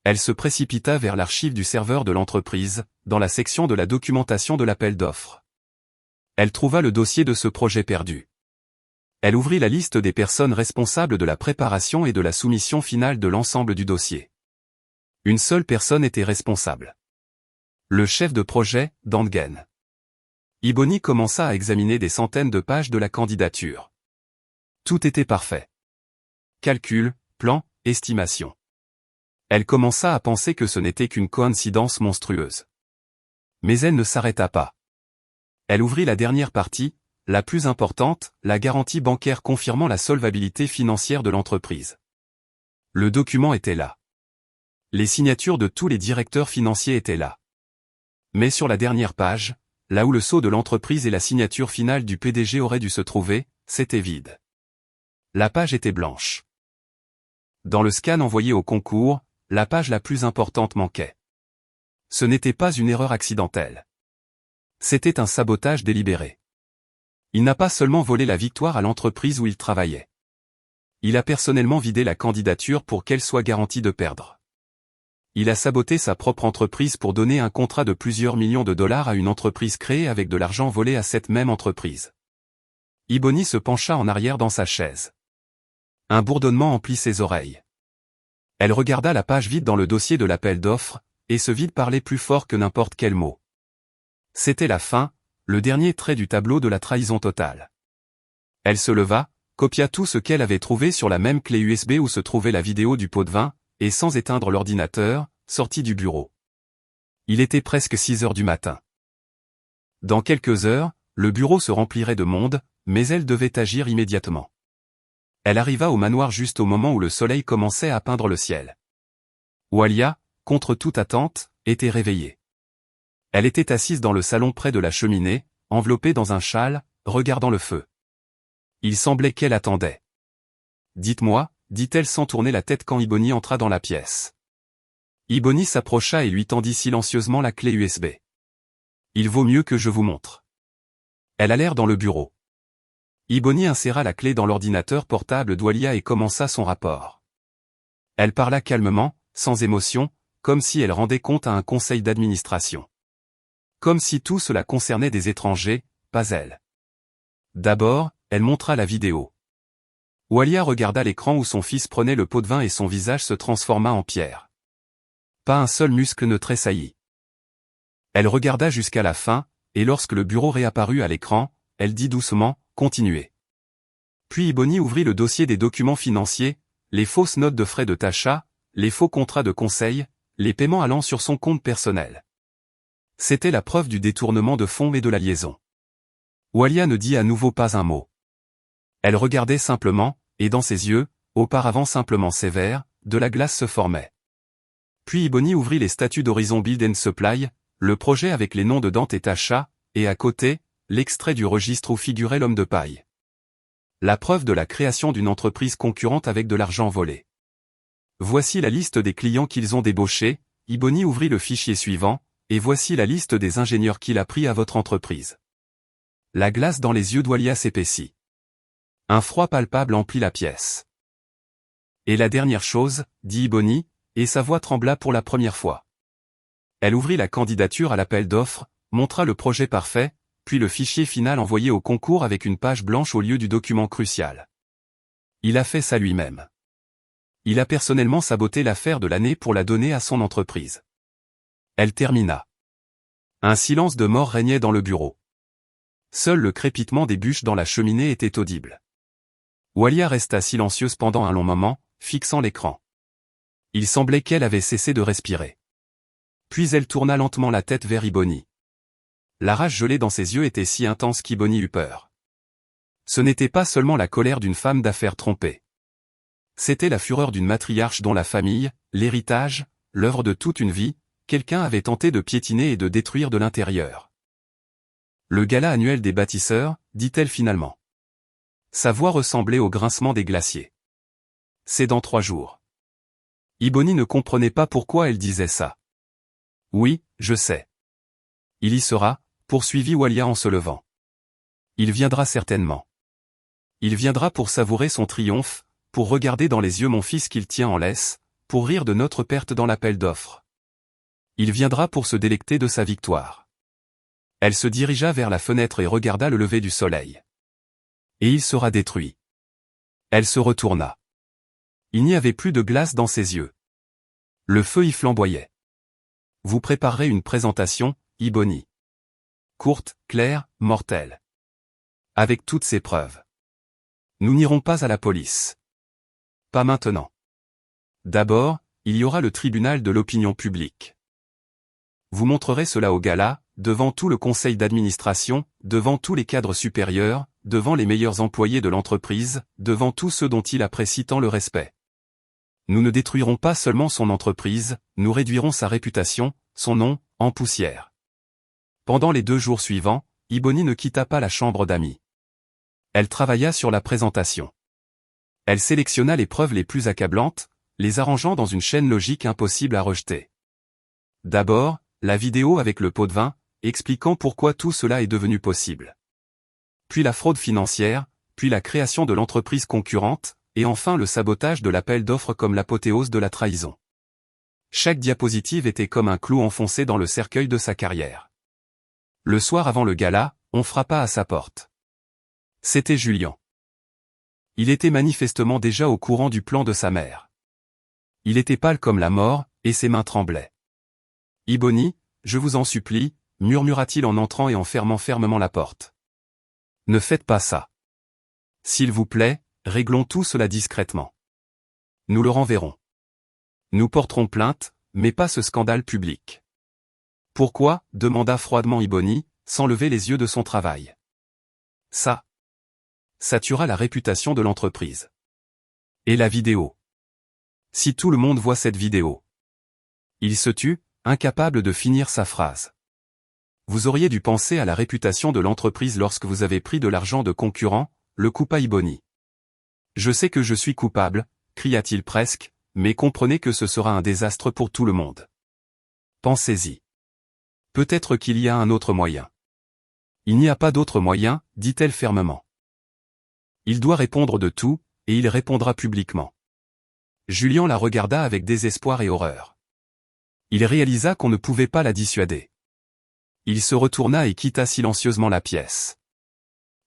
Elle se précipita vers l'archive du serveur de l'entreprise, dans la section de la documentation de l'appel d'offres. Elle trouva le dossier de ce projet perdu. Elle ouvrit la liste des personnes responsables de la préparation et de la soumission finale de l'ensemble du dossier. Une seule personne était responsable. Le chef de projet, Dangen. Ebony commença à examiner des centaines de pages de la candidature. Tout était parfait. Calcul, plan, estimation. Elle commença à penser que ce n'était qu'une coïncidence monstrueuse. Mais elle ne s'arrêta pas. Elle ouvrit la dernière partie, la plus importante, la garantie bancaire confirmant la solvabilité financière de l'entreprise. Le document était là. Les signatures de tous les directeurs financiers étaient là. Mais sur la dernière page, là où le sceau de l'entreprise et la signature finale du PDG auraient dû se trouver, c'était vide. La page était blanche. Dans le scan envoyé au concours, la page la plus importante manquait. Ce n'était pas une erreur accidentelle. C'était un sabotage délibéré. Il n'a pas seulement volé la victoire à l'entreprise où il travaillait. Il a personnellement vidé la candidature pour qu'elle soit garantie de perdre. Il a saboté sa propre entreprise pour donner un contrat de plusieurs millions de dollars à une entreprise créée avec de l'argent volé à cette même entreprise. Ebony se pencha en arrière dans sa chaise. Un bourdonnement emplit ses oreilles. Elle regarda la page vide dans le dossier de l'appel d'offres, et ce vide parlait plus fort que n'importe quel mot. C'était la fin, le dernier trait du tableau de la trahison totale. Elle se leva, copia tout ce qu'elle avait trouvé sur la même clé USB où se trouvait la vidéo du pot de vin, et sans éteindre l'ordinateur, sortit du bureau. Il était presque 6 heures du matin. Dans quelques heures, le bureau se remplirait de monde, mais elle devait agir immédiatement. Elle arriva au manoir juste au moment où le soleil commençait à peindre le ciel. Walia, contre toute attente, était réveillée. Elle était assise dans le salon près de la cheminée, enveloppée dans un châle, regardant le feu. Il semblait qu'elle attendait. « Dites-moi », dit-elle sans tourner la tête quand Ebony entra dans la pièce. Ebony s'approcha et lui tendit silencieusement la clé USB. « Il vaut mieux que je vous montre. » Elle allèrent dans le bureau. Ebony inséra la clé dans l'ordinateur portable d'Walia et commença son rapport. Elle parla calmement, sans émotion, comme si elle rendait compte à un conseil d'administration. Comme si tout cela concernait des étrangers, pas elle. D'abord, elle montra la vidéo. Walia regarda l'écran où son fils prenait le pot de vin et son visage se transforma en pierre. Pas un seul muscle ne tressaillit. Elle regarda jusqu'à la fin, et lorsque le bureau réapparut à l'écran, elle dit doucement, « Continuez ». Puis Ebony ouvrit le dossier des documents financiers, les fausses notes de frais de Tasha, les faux contrats de conseil, les paiements allant sur son compte personnel. C'était la preuve du détournement de fonds et de la liaison. Walia ne dit à nouveau pas un mot. Elle regardait simplement, et dans ses yeux, auparavant simplement sévères, de la glace se formait. Puis Ebony ouvrit les statuts d'Horizon Build & Supply, le projet avec les noms de Dante et Tacha, et à côté, l'extrait du registre où figurait l'homme de paille. La preuve de la création d'une entreprise concurrente avec de l'argent volé. Voici la liste des clients qu'ils ont débauchés, Iboni ouvrit le fichier suivant, et voici la liste des ingénieurs qu'il a pris à votre entreprise. La glace dans les yeux d'Walia s'épaissit. Un froid palpable emplit la pièce. Et la dernière chose, dit Iboni, et sa voix trembla pour la première fois. Elle ouvrit la candidature à l'appel d'offres, montra le projet parfait, puis le fichier final envoyé au concours avec une page blanche au lieu du document crucial. Il a fait ça lui-même. Il a personnellement saboté l'affaire de l'année pour la donner à son entreprise. Elle termina. Un silence de mort régnait dans le bureau. Seul le crépitement des bûches dans la cheminée était audible. Walia resta silencieuse pendant un long moment, fixant l'écran. Il semblait qu'elle avait cessé de respirer. Puis elle tourna lentement la tête vers Iboni. La rage gelée dans ses yeux était si intense qu'Iboni eut peur. Ce n'était pas seulement la colère d'une femme d'affaires trompée. C'était la fureur d'une matriarche dont la famille, l'héritage, l'œuvre de toute une vie, quelqu'un avait tenté de piétiner et de détruire de l'intérieur. Le gala annuel des bâtisseurs, dit-elle finalement. Sa voix ressemblait au grincement des glaciers. C'est dans 3 jours. Iboni ne comprenait pas pourquoi elle disait ça. Oui, je sais. Il y sera, poursuivit Walia en se levant. Il viendra certainement. Il viendra pour savourer son triomphe, pour regarder dans les yeux mon fils qu'il tient en laisse, pour rire de notre perte dans l'appel d'offres. Il viendra pour se délecter de sa victoire. Elle se dirigea vers la fenêtre et regarda le lever du soleil. Et il sera détruit. Elle se retourna. Il n'y avait plus de glace dans ses yeux. Le feu y flamboyait. Vous préparerez une présentation, Iboni. Courte, claire, mortelle. Avec toutes ses preuves. Nous n'irons pas à la police. Pas maintenant. D'abord, il y aura le tribunal de l'opinion publique. Vous montrerez cela au gala, devant tout le conseil d'administration, devant tous les cadres supérieurs, devant les meilleurs employés de l'entreprise, devant tous ceux dont il apprécie tant le respect. Nous ne détruirons pas seulement son entreprise, nous réduirons sa réputation, son nom, en poussière. Pendant les 2 jours suivants, Iboni ne quitta pas la chambre d'amis. Elle travailla sur la présentation. Elle sélectionna les preuves les plus accablantes, les arrangeant dans une chaîne logique impossible à rejeter. D'abord, la vidéo avec le pot de vin, expliquant pourquoi tout cela est devenu possible. Puis la fraude financière, puis la création de l'entreprise concurrente, et enfin le sabotage de l'appel d'offres comme l'apothéose de la trahison. Chaque diapositive était comme un clou enfoncé dans le cercueil de sa carrière. Le soir avant le gala, on frappa à sa porte. C'était Julien. Il était manifestement déjà au courant du plan de sa mère. Il était pâle comme la mort, et ses mains tremblaient. « Iboni, je vous en supplie », murmura-t-il en entrant et en fermant fermement la porte. « Ne faites pas ça. S'il vous plaît, réglons tout cela discrètement. Nous le renverrons. Nous porterons plainte, mais pas ce scandale public. » « Pourquoi ?» demanda froidement Iboni, sans lever les yeux de son travail. « Ça tuera la réputation de l'entreprise. Et la vidéo. Si tout le monde voit cette vidéo. » Il se tut, incapable de finir sa phrase. « Vous auriez dû penser à la réputation de l'entreprise lorsque vous avez pris de l'argent de concurrents, le coupa Iboni. Je sais que je suis coupable, cria-t-il presque, mais comprenez que ce sera un désastre pour tout le monde. Pensez-y. Peut-être qu'il y a un autre moyen. Il n'y a pas d'autre moyen, dit-elle fermement. Il doit répondre de tout, et il répondra publiquement. Julien la regarda avec désespoir et horreur. Il réalisa qu'on ne pouvait pas la dissuader. Il se retourna et quitta silencieusement la pièce.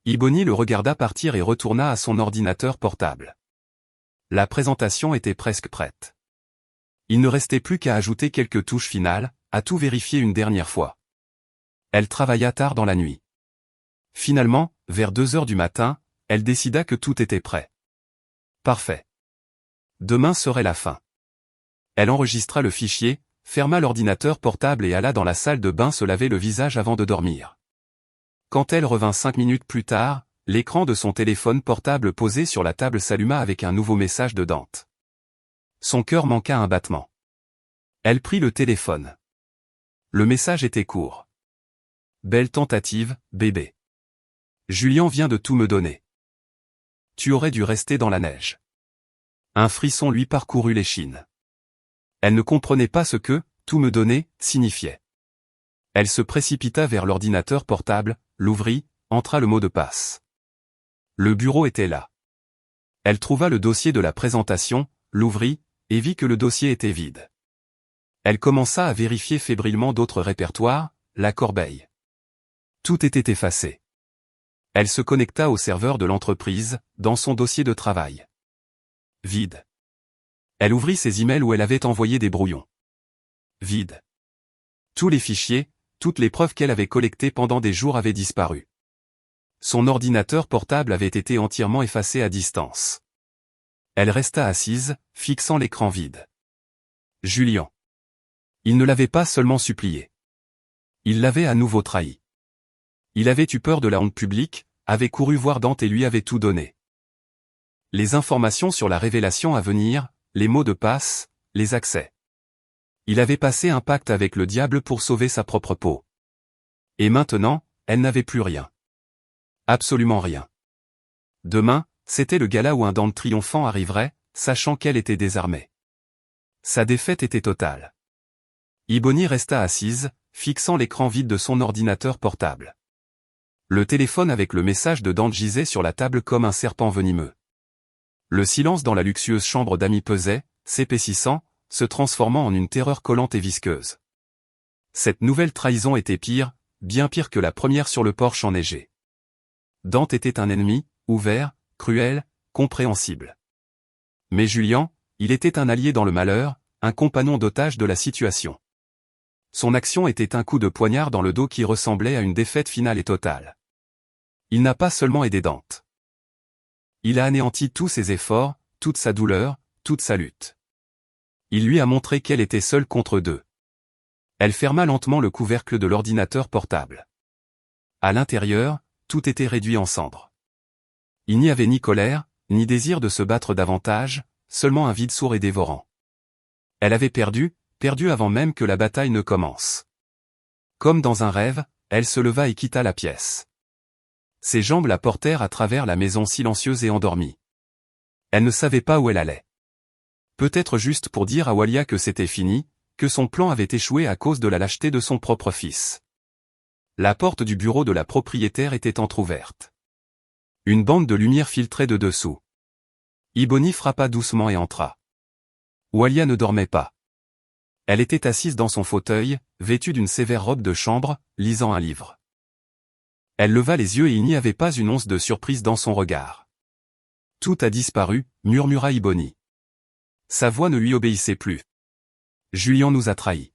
Iboni le regarda partir et retourna à son ordinateur portable. La présentation était presque prête. Il ne restait plus qu'à ajouter quelques touches finales, à tout vérifier une dernière fois. Elle travailla tard dans la nuit. Finalement, vers 2 heures du matin, elle décida que tout était prêt. Parfait. Demain serait la fin. Elle enregistra le fichier, ferma l'ordinateur portable et alla dans la salle de bain se laver le visage avant de dormir. Quand elle revint 5 minutes plus tard, l'écran de son téléphone portable posé sur la table s'alluma avec un nouveau message de Dante. Son cœur manqua un battement. Elle prit le téléphone. Le message était court. Belle tentative, bébé. Julien vient de tout me donner. Tu aurais dû rester dans la neige. Un frisson lui parcourut l'échine. Elle ne comprenait pas ce que « tout me donner » signifiait. Elle se précipita vers l'ordinateur portable, l'ouvrit, entra le mot de passe. Le bureau était là. Elle trouva le dossier de la présentation, l'ouvrit, et vit que le dossier était vide. Elle commença à vérifier fébrilement d'autres répertoires, la corbeille. Tout était effacé. Elle se connecta au serveur de l'entreprise, dans son dossier de travail. Vide. Elle ouvrit ses emails où elle avait envoyé des brouillons. Vide. Tous les fichiers, toutes les preuves qu'elle avait collectées pendant des jours avaient disparu. Son ordinateur portable avait été entièrement effacé à distance. Elle resta assise, fixant l'écran vide. Julien. Il ne l'avait pas seulement supplié. Il l'avait à nouveau trahi. Il avait eu peur de la honte publique, avait couru voir Dante et lui avait tout donné. Les informations sur la révélation à venir, les mots de passe, les accès. Il avait passé un pacte avec le diable pour sauver sa propre peau. Et maintenant, elle n'avait plus rien. Absolument rien. Demain, c'était le gala où un Dante triomphant arriverait, sachant qu'elle était désarmée. Sa défaite était totale. Ebony resta assise, fixant l'écran vide de son ordinateur portable. Le téléphone avec le message de Dante gisait sur la table comme un serpent venimeux. Le silence dans la luxueuse chambre d'amis pesait, s'épaississant, se transformant en une terreur collante et visqueuse. Cette nouvelle trahison était pire, bien pire que la première sur le porche enneigé. Dante était un ennemi, ouvert, cruel, compréhensible. Mais Julien, il était un allié dans le malheur, un compagnon d'otage de la situation. Son action était un coup de poignard dans le dos qui ressemblait à une défaite finale et totale. Il n'a pas seulement aidé Dante. Il a anéanti tous ses efforts, toute sa douleur, toute sa lutte. Il lui a montré qu'elle était seule contre deux. Elle ferma lentement le couvercle de l'ordinateur portable. À l'intérieur, tout était réduit en cendres. Il n'y avait ni colère, ni désir de se battre davantage, seulement un vide sourd et dévorant. Elle avait perdu avant même que la bataille ne commence. Comme dans un rêve, elle se leva et quitta la pièce. Ses jambes la portèrent à travers la maison silencieuse et endormie. Elle ne savait pas où elle allait. Peut-être juste pour dire à Walia que c'était fini, que son plan avait échoué à cause de la lâcheté de son propre fils. La porte du bureau de la propriétaire était entr'ouverte. Une bande de lumière filtrait de dessous. Ebony frappa doucement et entra. Walia ne dormait pas. Elle était assise dans son fauteuil, vêtue d'une sévère robe de chambre, lisant un livre. Elle leva les yeux et il n'y avait pas une once de surprise dans son regard. Tout a disparu, murmura Ebony. Sa voix ne lui obéissait plus. Julien nous a trahis.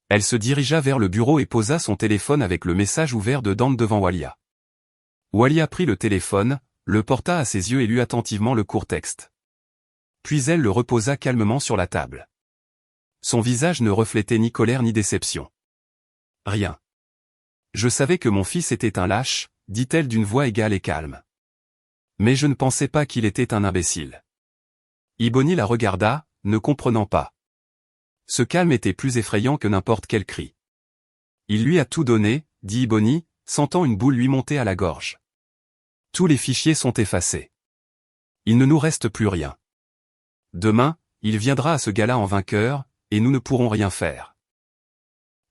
Elle se dirigea vers le bureau et posa son téléphone avec le message ouvert de Dante devant Walia. Walia prit le téléphone, le porta à ses yeux et lut attentivement le court texte. Puis elle le reposa calmement sur la table. Son visage ne reflétait ni colère ni déception. Rien. Je savais que mon fils était un lâche, dit-elle d'une voix égale et calme. Mais je ne pensais pas qu'il était un imbécile. Ebony la regarda, ne comprenant pas. Ce calme était plus effrayant que n'importe quel cri. Il lui a tout donné, dit Ebony, sentant une boule lui monter à la gorge. Tous les fichiers sont effacés. Il ne nous reste plus rien. Demain, il viendra à ce gala en vainqueur, et nous ne pourrons rien faire.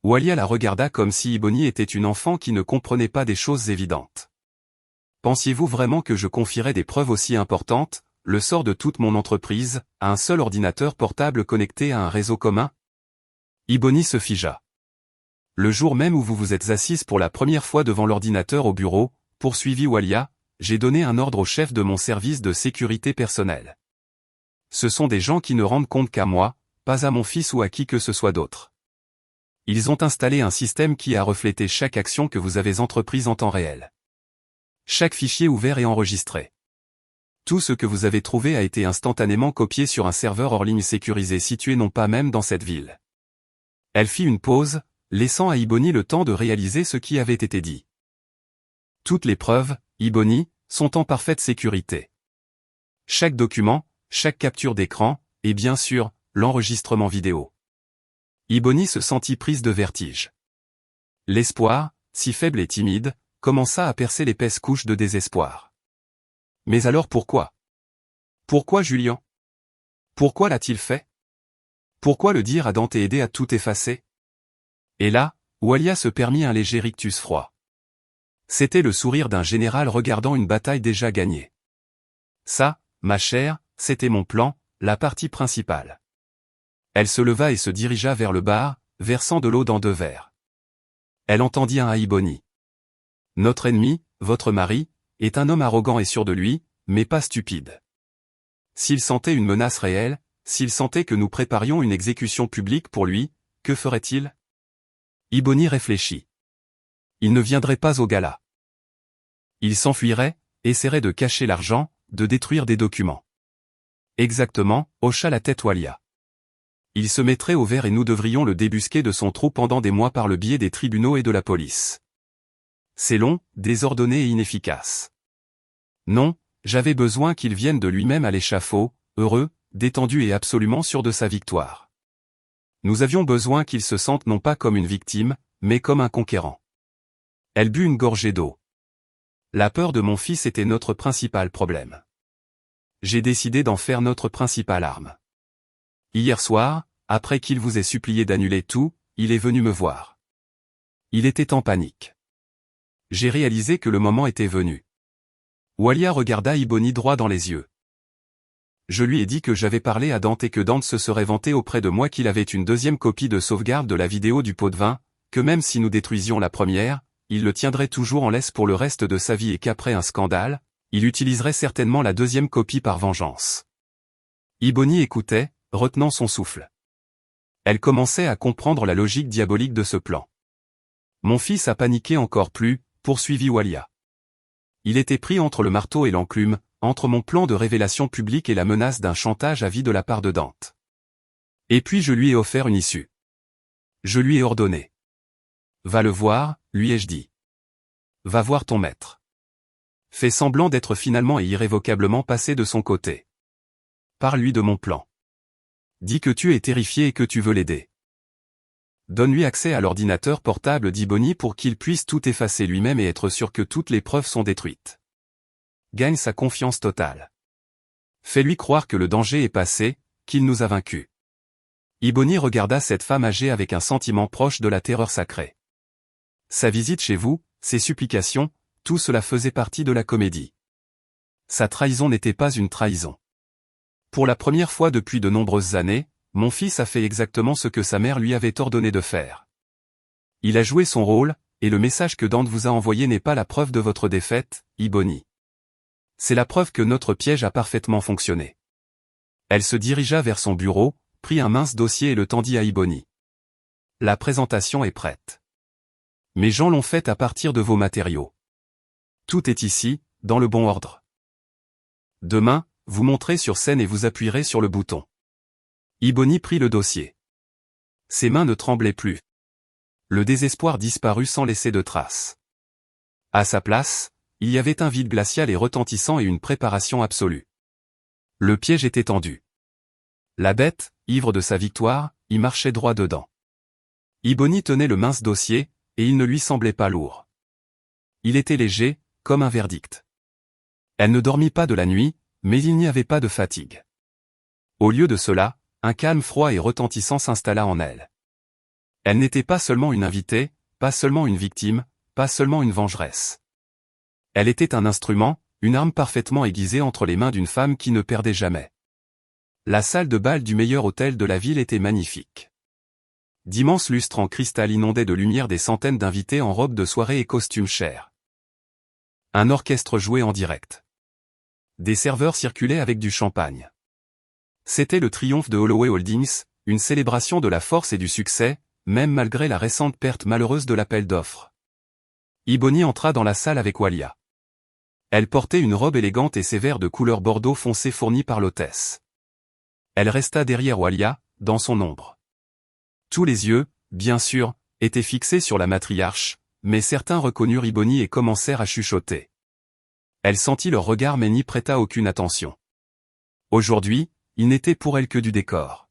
Walia la regarda comme si Ebony était une enfant qui ne comprenait pas des choses évidentes. Pensiez-vous vraiment que je confierais des preuves aussi importantes, le sort de toute mon entreprise, à un seul ordinateur portable connecté à un réseau commun? Ebony se figea. Le jour même où vous vous êtes assise pour la première fois devant l'ordinateur au bureau, poursuivit Walia, j'ai donné un ordre au chef de mon service de sécurité personnelle. Ce sont des gens qui ne rendent compte qu'à moi, pas à mon fils ou à qui que ce soit d'autre. Ils ont installé un système qui a reflété chaque action que vous avez entreprise en temps réel. Chaque fichier ouvert et enregistré. Tout ce que vous avez trouvé a été instantanément copié sur un serveur hors ligne sécurisé situé non pas même dans cette ville. Elle fit une pause, laissant à Ebony le temps de réaliser ce qui avait été dit. Toutes les preuves, Ebony, sont en parfaite sécurité. Chaque document, chaque capture d'écran, et bien sûr, l'enregistrement vidéo. Iboni se sentit prise de vertige. L'espoir, si faible et timide, commença à percer l'épaisse couche de désespoir. Mais alors pourquoi? Pourquoi Julian? Pourquoi l'a-t-il fait? Pourquoi le dire à Dante et aider à tout effacer? Et là, Walia se permit un léger rictus froid. C'était le sourire d'un général regardant une bataille déjà gagnée. Ça, ma chère, c'était mon plan, la partie principale. Elle se leva et se dirigea vers le bar, versant de l'eau dans 2 verres. Elle entendit un Iboni. Notre ennemi, votre mari, est un homme arrogant et sûr de lui, mais pas stupide. S'il sentait une menace réelle, s'il sentait que nous préparions une exécution publique pour lui, que ferait-il? Iboni réfléchit. Il ne viendrait pas au gala. Il s'enfuirait, essaierait de cacher l'argent, de détruire des documents. Exactement, hocha la tête Walia. Il se mettrait au vert et nous devrions le débusquer de son trou pendant des mois par le biais des tribunaux et de la police. C'est long, désordonné et inefficace. Non, j'avais besoin qu'il vienne de lui-même à l'échafaud, heureux, détendu et absolument sûr de sa victoire. Nous avions besoin qu'il se sente non pas comme une victime, mais comme un conquérant. Elle but une gorgée d'eau. La peur de mon fils était notre principal problème. J'ai décidé d'en faire notre principale arme. Hier soir, après qu'il vous ait supplié d'annuler tout, il est venu me voir. Il était en panique. J'ai réalisé que le moment était venu. Walia regarda Iboni droit dans les yeux. Je lui ai dit que j'avais parlé à Dante et que Dante se serait vanté auprès de moi qu'il avait une 2e copie de sauvegarde de la vidéo du pot de vin, que même si nous détruisions la première, il le tiendrait toujours en laisse pour le reste de sa vie et qu'après un scandale, il utiliserait certainement la 2e copie par vengeance. Iboni écoutait, retenant son souffle. Elle commençait à comprendre la logique diabolique de ce plan. Mon fils a paniqué encore plus, poursuivit Walia. Il était pris entre le marteau et l'enclume, entre mon plan de révélation publique et la menace d'un chantage à vie de la part de Dante. Et puis je lui ai offert une issue. Je lui ai ordonné. Va le voir, lui ai-je dit. Va voir ton maître. Fais semblant d'être finalement et irrévocablement passé de son côté. Parle-lui de mon plan. Dis que tu es terrifié et que tu veux l'aider. Donne-lui accès à l'ordinateur portable d'Iboni pour qu'il puisse tout effacer lui-même et être sûr que toutes les preuves sont détruites. Gagne sa confiance totale. Fais-lui croire que le danger est passé, qu'il nous a vaincus. Iboni regarda cette femme âgée avec un sentiment proche de la terreur sacrée. Sa visite chez vous, ses supplications, tout cela faisait partie de la comédie. Sa trahison n'était pas une trahison. Pour la première fois depuis de nombreuses années, mon fils a fait exactement ce que sa mère lui avait ordonné de faire. Il a joué son rôle, et le message que Dante vous a envoyé n'est pas la preuve de votre défaite, Iboni. C'est la preuve que notre piège a parfaitement fonctionné. Elle se dirigea vers son bureau, prit un mince dossier et le tendit à Iboni. La présentation est prête. Mes gens l'ont faite à partir de vos matériaux. Tout est ici, dans le bon ordre. Demain, vous monterez sur scène et vous appuierez sur le bouton. Iboni prit le dossier. Ses mains ne tremblaient plus. Le désespoir disparut sans laisser de traces. À sa place, il y avait un vide glacial et retentissant et une préparation absolue. Le piège était tendu. La bête, ivre de sa victoire, y marchait droit dedans. Iboni tenait le mince dossier, et il ne lui semblait pas lourd. Il était léger, comme un verdict. Elle ne dormit pas de la nuit, mais il n'y avait pas de fatigue. Au lieu de cela, un calme froid et retentissant s'installa en elle. Elle n'était pas seulement une invitée, pas seulement une victime, pas seulement une vengeresse. Elle était un instrument, une arme parfaitement aiguisée entre les mains d'une femme qui ne perdait jamais. La salle de bal du meilleur hôtel de la ville était magnifique. D'immenses lustres en cristal inondaient de lumière des centaines d'invités en robes de soirée et costumes chers. Un orchestre jouait en direct. Des serveurs circulaient avec du champagne. C'était le triomphe de Holloway Holdings, une célébration de la force et du succès, même malgré la récente perte malheureuse de l'appel d'offres. Iboni entra dans la salle avec Walia. Elle portait une robe élégante et sévère de couleur bordeaux foncé fournie par l'hôtesse. Elle resta derrière Walia, dans son ombre. Tous les yeux, bien sûr, étaient fixés sur la matriarche, mais certains reconnurent Iboni et commencèrent à chuchoter. Elle sentit leur regard mais n'y prêta aucune attention. Aujourd'hui, il n'était pour elle que du décor.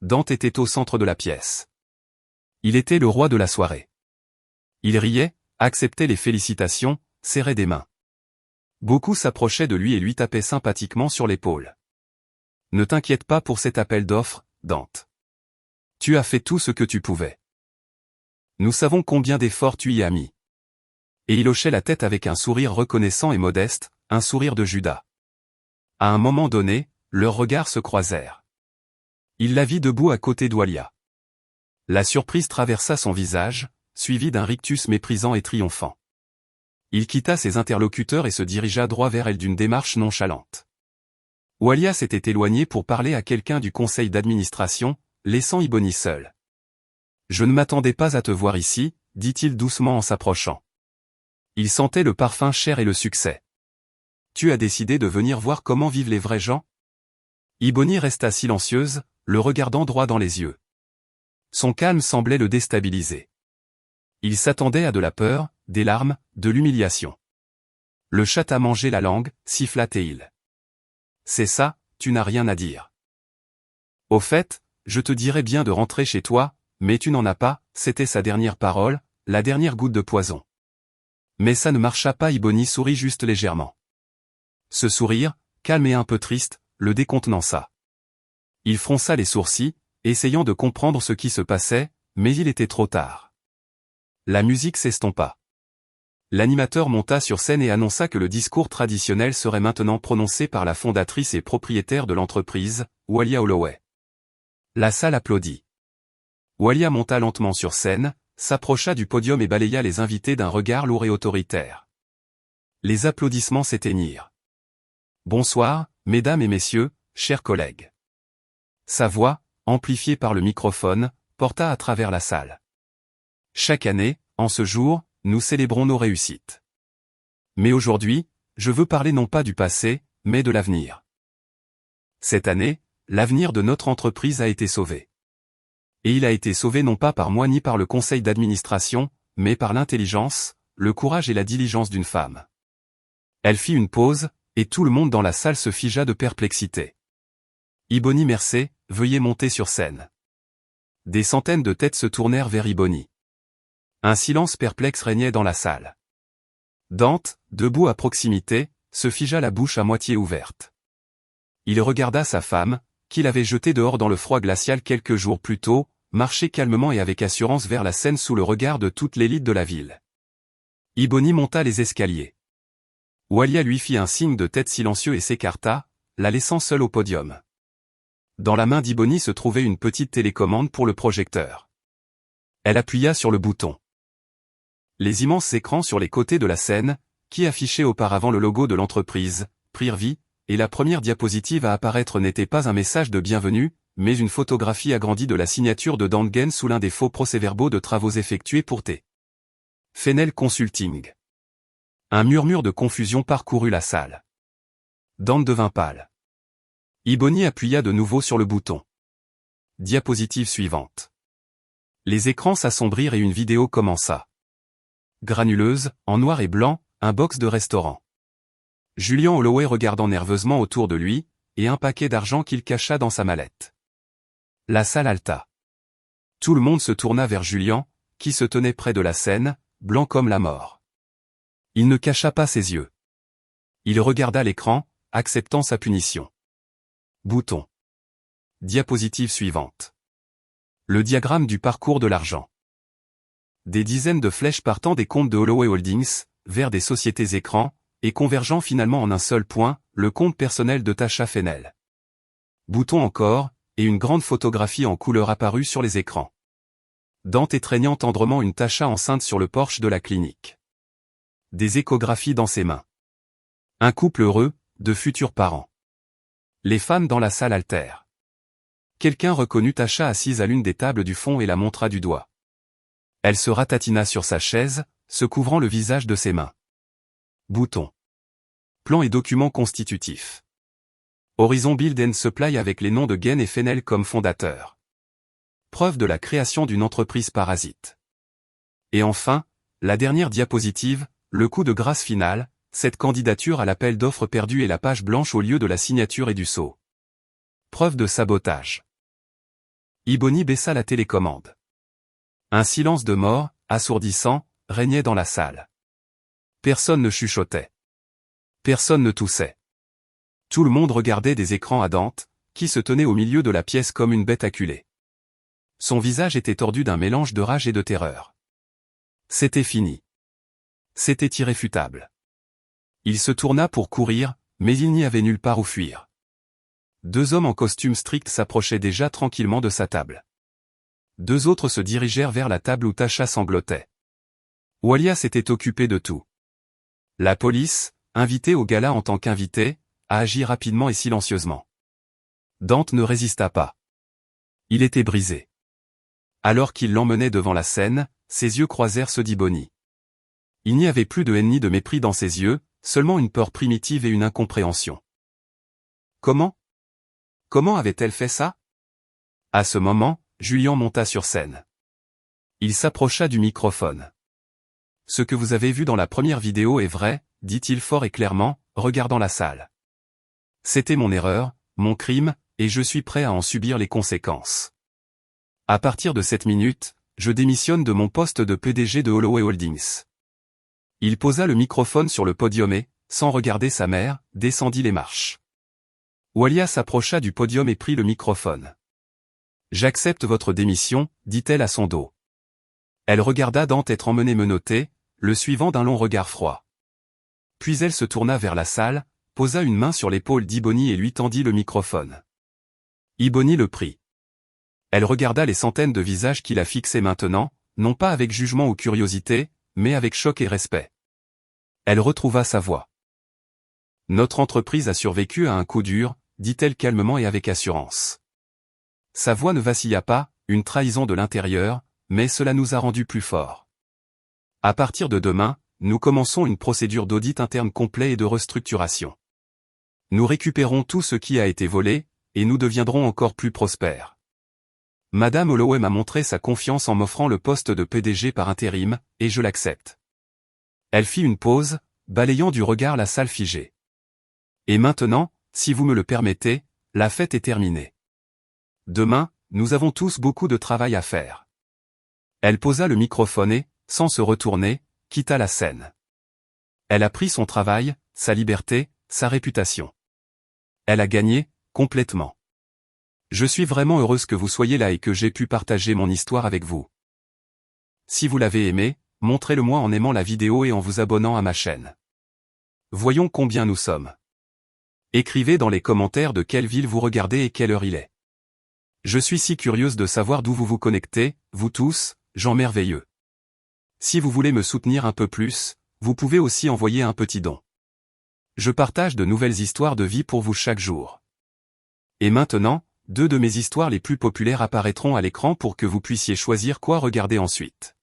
Dante était au centre de la pièce. Il était le roi de la soirée. Il riait, acceptait les félicitations, serrait des mains. Beaucoup s'approchaient de lui et lui tapaient sympathiquement sur l'épaule. « Ne t'inquiète pas pour cet appel d'offres, Dante. Tu as fait tout ce que tu pouvais. Nous savons combien d'efforts tu y as mis. » Et il hochait la tête avec un sourire reconnaissant et modeste, un sourire de Judas. À un moment donné, leurs regards se croisèrent. Il la vit debout à côté d'Oilia. La surprise traversa son visage, suivi d'un rictus méprisant et triomphant. Il quitta ses interlocuteurs et se dirigea droit vers elle d'une démarche nonchalante. Oilia s'était éloigné pour parler à quelqu'un du conseil d'administration, laissant Iboni seul. « Je ne m'attendais pas à te voir ici, dit-il doucement en s'approchant. Il sentait le parfum cher et le succès. Tu as décidé de venir voir comment vivent les vrais gens ? Iboni resta silencieuse, le regardant droit dans les yeux. Son calme semblait le déstabiliser. Il s'attendait à de la peur, des larmes, de l'humiliation. Le chat t'a mangé la langue, siffla-t-il. C'est ça, tu n'as rien à dire. Au fait, je te dirais bien de rentrer chez toi, mais tu n'en as pas, c'était sa dernière parole, la dernière goutte de poison. Mais ça ne marcha pas. Iboni sourit juste légèrement. Ce sourire, calme et un peu triste, le décontenança. Il fronça les sourcils, essayant de comprendre ce qui se passait, mais il était trop tard. La musique s'estompa. L'animateur monta sur scène et annonça que le discours traditionnel serait maintenant prononcé par la fondatrice et propriétaire de l'entreprise, Oilia Holloway. La salle applaudit. Oilia monta lentement sur scène, s'approcha du podium et balaya les invités d'un regard lourd et autoritaire. Les applaudissements s'éteignirent. « Bonsoir, mesdames et messieurs, chers collègues. » Sa voix, amplifiée par le microphone, porta à travers la salle. Chaque année, en ce jour, nous célébrons nos réussites. Mais aujourd'hui, je veux parler non pas du passé, mais de l'avenir. Cette année, l'avenir de notre entreprise a été sauvé. Et il a été sauvé non pas par moi ni par le conseil d'administration, mais par l'intelligence, le courage et la diligence d'une femme. Elle fit une pause, et tout le monde dans la salle se figea de perplexité. Iboni Mercé, veuillez monter sur scène. Des centaines de têtes se tournèrent vers Iboni. Un silence perplexe régnait dans la salle. Dante, debout à proximité, se figea la bouche à moitié ouverte. Il regarda sa femme, qu'il avait jetée dehors dans le froid glacial quelques jours plus tôt, marcher calmement et avec assurance vers la scène sous le regard de toute l'élite de la ville. Iboni monta les escaliers. Oilia lui fit un signe de tête silencieux et s'écarta, la laissant seule au podium. Dans la main d'Iboni se trouvait une petite télécommande pour le projecteur. Elle appuya sur le bouton. Les immenses écrans sur les côtés de la scène, qui affichaient auparavant le logo de l'entreprise, prirent vie, et la première diapositive à apparaître n'était pas un message de bienvenue, mais une photographie agrandie de la signature de Dante Gaines sous l'un des faux procès-verbaux de travaux effectués pour T. Fenel Consulting. Un murmure de confusion parcourut la salle. Dante devint pâle. Iboni appuya de nouveau sur le bouton. Diapositive suivante. Les écrans s'assombrirent et une vidéo commença. Granuleuse, en noir et blanc, un box de restaurant. Julian Holloway regardant nerveusement autour de lui, et un paquet d'argent qu'il cacha dans sa mallette. La salle haleta. Tout le monde se tourna vers Julian, qui se tenait près de la scène, blanc comme la mort. Il ne cacha pas ses yeux. Il regarda l'écran, acceptant sa punition. Bouton. Diapositive suivante. Le diagramme du parcours de l'argent. Des dizaines de flèches partant des comptes de Holloway Holdings, vers des sociétés écrans, et convergeant finalement en un seul point, le compte personnel de Tasha Fenel. Bouton encore, et une grande photographie en couleur apparut sur les écrans. Dante étreignant tendrement une Tasha enceinte sur le porche de la clinique. Des échographies dans ses mains. Un couple heureux, de futurs parents. Les femmes dans la salle altèrent. Quelqu'un reconnut Tasha assise à l'une des tables du fond et la montra du doigt. Elle se ratatina sur sa chaise, se couvrant le visage de ses mains. Bouton. Plan et documents constitutifs. Horizon Build and Supply avec les noms de Gaines et Fenel comme fondateurs. Preuve de la création d'une entreprise parasite. Et enfin, la dernière diapositive, le coup de grâce final, cette candidature à l'appel d'offres perdu et la page blanche au lieu de la signature et du sceau. Preuve de sabotage. Ebony baissa la télécommande. Un silence de mort, assourdissant, régnait dans la salle. Personne ne chuchotait. Personne ne toussait. Tout le monde regardait des écrans à Dante, qui se tenait au milieu de la pièce comme une bête acculée. Son visage était tordu d'un mélange de rage et de terreur. C'était fini. C'était irréfutable. Il se tourna pour courir, mais il n'y avait nulle part où fuir. Deux hommes en costume strict s'approchaient déjà tranquillement de sa table. Deux autres se dirigèrent vers la table où Tasha sanglotait. Walia s'était occupé de tout. La police, invitée au gala en tant qu'invitée, a agi rapidement et silencieusement. Dante ne résista pas. Il était brisé. Alors qu'il l'emmenait devant la scène, ses yeux croisèrent ceux d'Ebony. Il n'y avait plus de haine ni de mépris dans ses yeux, seulement une peur primitive et une incompréhension. Comment avait-elle fait ça? À ce moment, Julian monta sur scène. Il s'approcha du microphone. Ce que vous avez vu dans la première vidéo est vrai, dit-il fort et clairement, regardant la salle. C'était mon erreur, mon crime, et je suis prêt à en subir les conséquences. À partir de cette minute, je démissionne de mon poste de PDG de Holloway Holdings. Il posa le microphone sur le podium et, sans regarder sa mère, descendit les marches. Walia s'approcha du podium et prit le microphone. « J'accepte votre démission, dit-elle à son dos. Elle regarda Dante être emmené menotté, le suivant d'un long regard froid. Puis elle se tourna vers la salle, posa une main sur l'épaule d'Ebony et lui tendit le microphone. Ebony le prit. Elle regarda les centaines de visages qui la fixaient maintenant, non pas avec jugement ou curiosité, mais avec choc et respect. Elle retrouva sa voix. « Notre entreprise a survécu à un coup dur, dit-elle calmement et avec assurance. Sa voix ne vacilla pas, une trahison de l'intérieur, mais cela nous a rendus plus forts. À partir de demain, nous commençons une procédure d'audit interne complet et de restructuration. Nous récupérons tout ce qui a été volé, et nous deviendrons encore plus prospères. Madame Holloway m'a montré sa confiance en m'offrant le poste de PDG par intérim, et je l'accepte. » Elle fit une pause, balayant du regard la salle figée. « Et maintenant, si vous me le permettez, la fête est terminée. Demain, nous avons tous beaucoup de travail à faire. » Elle posa le microphone et, sans se retourner, quitta la scène. Elle a pris son travail, sa liberté, sa réputation. Elle a gagné, complètement. Je suis vraiment heureuse que vous soyez là et que j'ai pu partager mon histoire avec vous. Si vous l'avez aimé, montrez-le-moi en aimant la vidéo et en vous abonnant à ma chaîne. Voyons combien nous sommes. Écrivez dans les commentaires de quelle ville vous regardez et quelle heure il est. Je suis si curieuse de savoir d'où vous vous connectez, vous tous, gens merveilleux. Si vous voulez me soutenir un peu plus, vous pouvez aussi envoyer un petit don. Je partage de nouvelles histoires de vie pour vous chaque jour. Et maintenant, 2 de mes histoires les plus populaires apparaîtront à l'écran pour que vous puissiez choisir quoi regarder ensuite.